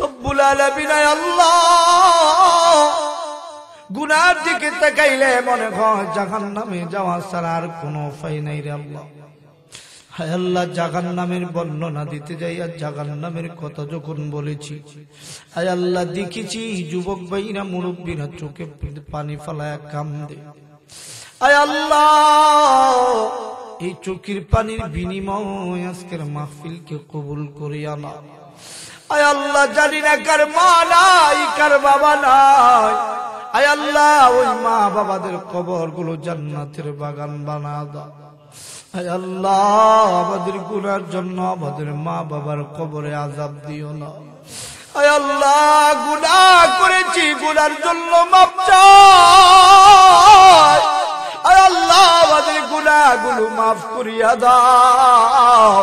S1: রব্বুল আলামিন। আয় আল্লাহ গুনার দিকে তাকাইলে মনে হয় জাহান্নামে যাওয়া ছাড়া আর কোনো উপায় নাই রে আল্লাহ। হায় আল্লাহ জাহান্নামের বর্ণনা দিতে যাই আর জাহান্নামের কথা যখন বলেছি, হায় আল্লাহ দেখেছি যুবক ভাইরা মুরব্বীরা চোখে পানি ফেলায় কান্দে। আয় আল্লাহ এই চোখের পানির বিনিময় আজকের মাহফিলকে কবুল করিয়া নাও। আয় আল্লাহ জানি না কার মা নাই, কার বাবা নাই, আয় আল্লাহ ওই মা বাবাদের কবরগুলো জান্নাতের বাগান বানা দাও। আয় আল্লাহ আমাদের গুনার জন্য আমাদের মা বাবার কবরে আযাব দিও না। আয় আল্লাহ গুনাহ করেছি, গুনার জন্য মাপ চাই। আয় আল্লাহ আমাদের গুনাহগুলো মাফ করিয়া দাও।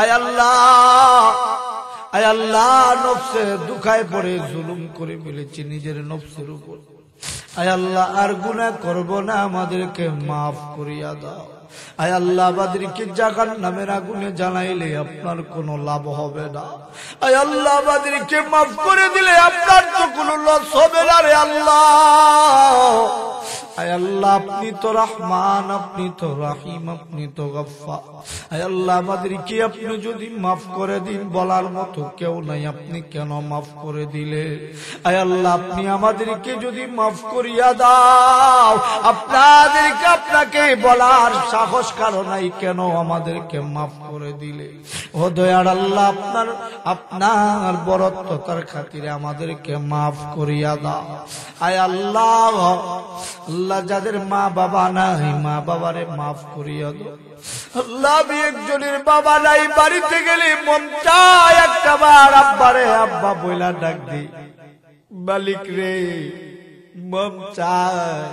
S1: আয় আল্লাহ নফসে দুঃখায় পড়ে জুলুম করে ফেলেছি নিজের নফসের উপর। আয় আল্লাহ আর গুনাহ করব না, আমাদেরকে মাফ করিয়া দাও। আয় আল্লাহ আমাদেরকে জাহান্নামের আগুনে জ্বালাইলে আপনার কোনো লাভ হবে না। আয় আল্লাহ আমাদেরকে মাফ করে দিলে আপনার তো কোনো লস হবে না রে আল্লাহ। আয় আল্লাহ আপনি তো রহমান, আপনি তো রহিম, আপনি তো গফফার। আয় আল্লাহ আমাদেরকে আপনি যদি মাফ করে দিন, বলার মতো কেউ নাই, আপনি কেন মাফ করে দিলে? আয় আল্লাহ আপনি আমাদেরকে যদি মাফ করিয়া দাও, আপনাকে বলার সাহস কারো নাই, কেন আমাদেরকে মাফ করে দিলে? ও দয়ার আল্লাহ আপনার বরত্বতার খাতিরে আমাদেরকে মাফ করিয়া দাও। আয় আল্লাহ যাদের মা বাবা নাই, মা বাবারে মাফ করিয়া দাও। আল্লাহ আমি একজনের বাবা নাই, বাড়িতে গেলে মন চায় একটা বার আব্বারে আব্বা বইলা ডাক দিই, মালিক রে মন চায়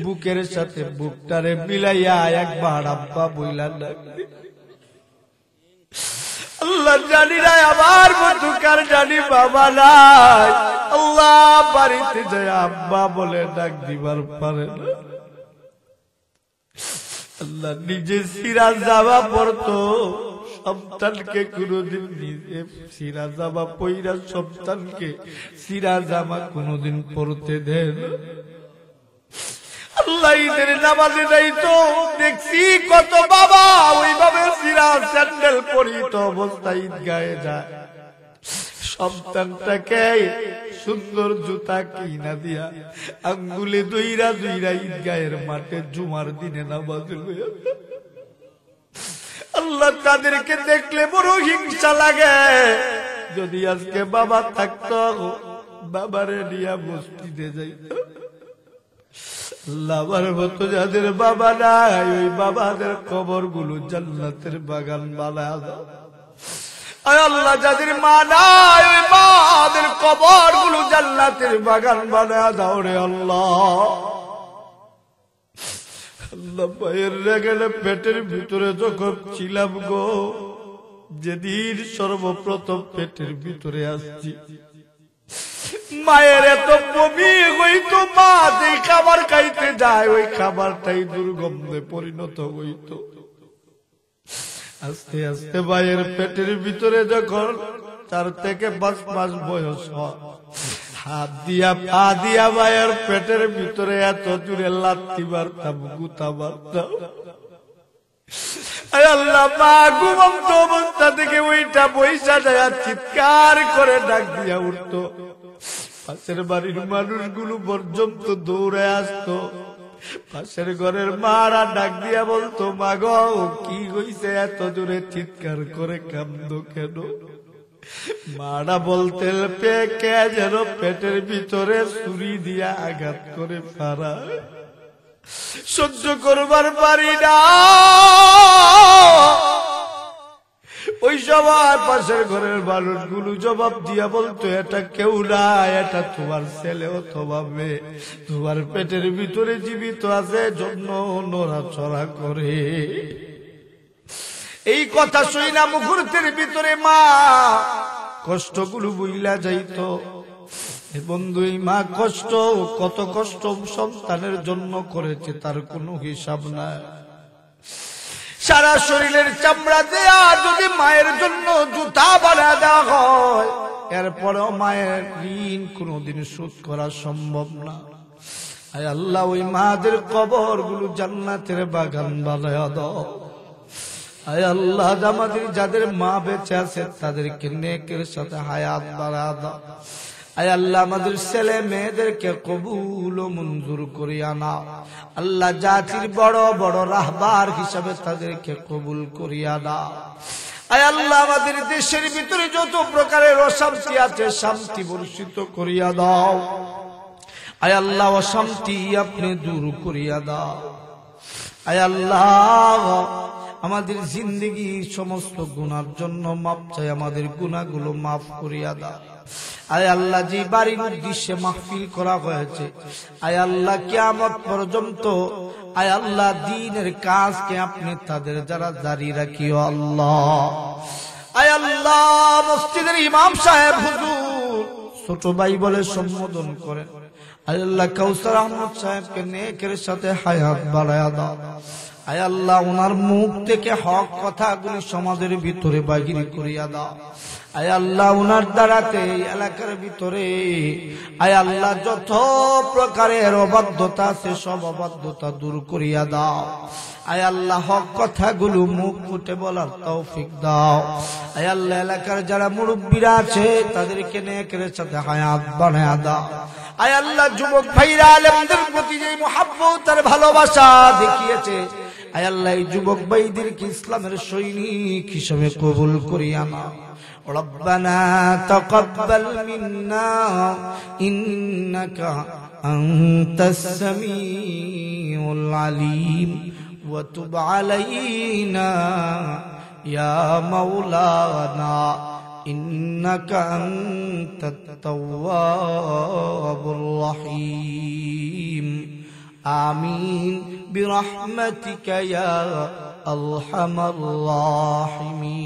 S1: বুকের সাথে বুকটারে মিলাইয়া একবার আব্বা বইলা ডাক দিই। আল্লাহ জানি না আমার মতো কার জানি বাবা নাই, আল্লাহ বাড়িতে যায় আব্বা বলে ডাক দিবার পারে না। আল্লাহ নিজে সিরা জামা পড়তো, সন্তানকে কোনদিন নিজে সিরা জামা পইরা সন্তানকে সিরা জামা কোনদিন পড়তে দেন। আল্লাহ ঈদের নামাজে যাই তো দেখছি কত বাবা ওইভাবে সিরা স্যান্ডেল পরিত অবস্থায় ঈদগাহে যায়, সন্তানটাকে সুন্দর জুতা কিনা দিয়া আঙ্গুলে দুইরা দুইরা ঈদগাহের মাঠে জুমার দিনে নামাজ লইয়া। আল্লাহ তাদেরকে দেখলে বড় হিংসা লাগে। যদি আজকে বাবা থাকতো, বাবারে নিয়া মসজিদে যাইত। আল্লাহর মতো যাদের বাবা নাই, ওই বাবাদের কবরগুলো জান্নাতের বাগান বানায় দাও। আয় আল্লাহ যাদের মা নাই, ওই মাদের কবরগুলো জান্নাতের বাগান বানায় দাও রে আল্লাহ। আল্লাহ পায়ের রেগেলে পেটের ভিতরে যখন ছিলাম গো, যেদিন সর্বপ্রথম পেটের ভিতরে আসছি, মায়ের এত বমি হইতো, মা যে খাবার খাইতে যায় ওই খাবারটাই দুর্গন্ধে পরিণত হইত। আস্তে আস্তে মায়ের পেটের ভিতরে যখন 4 থেকে 5 মাস বয়স হয়, হাত দিয়া পা দিয়া মায়ের পেটের ভিতরে এত জোরে লাথি মারতাম, গুতা মারতাম। আল্লাহ মা ঘুমন্ত অবস্থা থেকে ওইটা বৈশা যায় চিৎকার করে ডাক দিয়া উঠতো। পাশের বাড়ির মানুষগুলো পর্যন্ত দৌড়ে আসতো। পাশের ঘরের মারা ডাক দিয়া বলতো, মা গো কি হইছে, এত জোরে চিৎকার করে কান্দো কেন? মারা বলতে কে যেন পেটের ভিতরে ছুরি দিয়া আঘাত করে ফারা। সহ্য করবার পারি না। ওই সবার পাশের ঘরের মানুষগুলো জবাব দিয়া বলতো, এটা কেউ না, এটা তোমার ছেলে অথবা মেয়ে, তোমার পেটের ভিতরে জীবিত আছে জন্য নড়াচড়া করে। এই কথা শুই না মুহূর্তের ভিতরে মা কষ্টগুলো বুইলা যাইত। বন্ধু, এই মা কষ্ট, কত কষ্ট সন্তানের জন্য করেছে তার কোনো হিসাব নাই। সারা শরীরের চামড়া দেয়া যদি মায়ের জন্য জুতা বানা দেওয়া হয়, এরপরেও মায়ের ঋণ কোনোদিন শোধ করা সম্ভব না। আয় আল্লাহ, ওই মাদের কবর গুলো জান্নাতের বাগান বানায়া দাও। আয় আল্লাহ, আমাদের যাদের মা বেঁচে আছে তাদেরকে নেকের সাথে হায়াত বাড়া দাও। আয় আল্লাহ, আমাদের ছেলে মেয়েদেরকে কবুল ও মঞ্জুর করিয়া নাও। আল্লাহ, জাতির বড় বড় রাহবার হিসাবে তাদেরকে কবুল করিয়া নাও। আয় আল্লাহ, আমাদের দেশের ভিতরে যত প্রকারের অশান্তি আছে শান্তি বর্ষিত করিয়া দাও। আয় আল্লাহ, অশান্তি আপনি দূর করিয়া দাও। আয় আল্লাহ, আমাদের জিন্দগি সমস্ত গুনার জন্য মাপ চাই, আমাদের গুনাহগুলো মাফ করিয়া দাও। আয় আল্লাহ, যে বাড়ির উদ্দেশ্যে মাহফিল করা হয়েছে, আয় আল্লাহ, কিয়ামত পর্যন্ত আয় আল্লাহ দ্বীনের কাজকে আপনি তাদের যারা জারি রাখিও আল্লাহ। আয় আল্লাহ, মসজিদের ইমাম সাহেব হুজুর ছোট ভাই বলে সম্বোধন করেন। আয় আল্লাহ, কাউসার আহমদ সাহেবকে নেকের সাথে হায়াত বাড়ায়া দাও। আয় আল্লাহ, ওনার মুখ থেকে হক কথাগুলি সমাজের ভিতরে বাহির করিয়া দাও। আয় আল্লাহ, ওনার দ্বারাতে এলাকার ভিতরে আয় আল্লাহ যত প্রকারের অবাধ্যতা আছে সব অবাধ্যতা দূর করিয়া দাও। আয় আল্লাহ, হক কথাগুলো মুখ ফুটে বলার তৌফিক দাও। আয় আল্লাহ, এলাকার যারা মুরব্বীরা আছে তাদেরকে নেকের সাথে হায়াত বানায়া দাও। আয় আল্লাহ, যুবক ভাইরা আলেমদের প্রতি যে মুহাব্বত আর ভালোবাসা দেখিয়েছে, আয় আল্লাহ, এই যুবক ভাইদেরকে ইসলামের সৈনিক হিসেবে কবুল করিয়া নাও। ربنا تقبل منا إنك أنت السميع العليم وتب علينا يا مولانا إنك أنت التواب الرحيم آمين برحمتك يا أرحم الراحمين.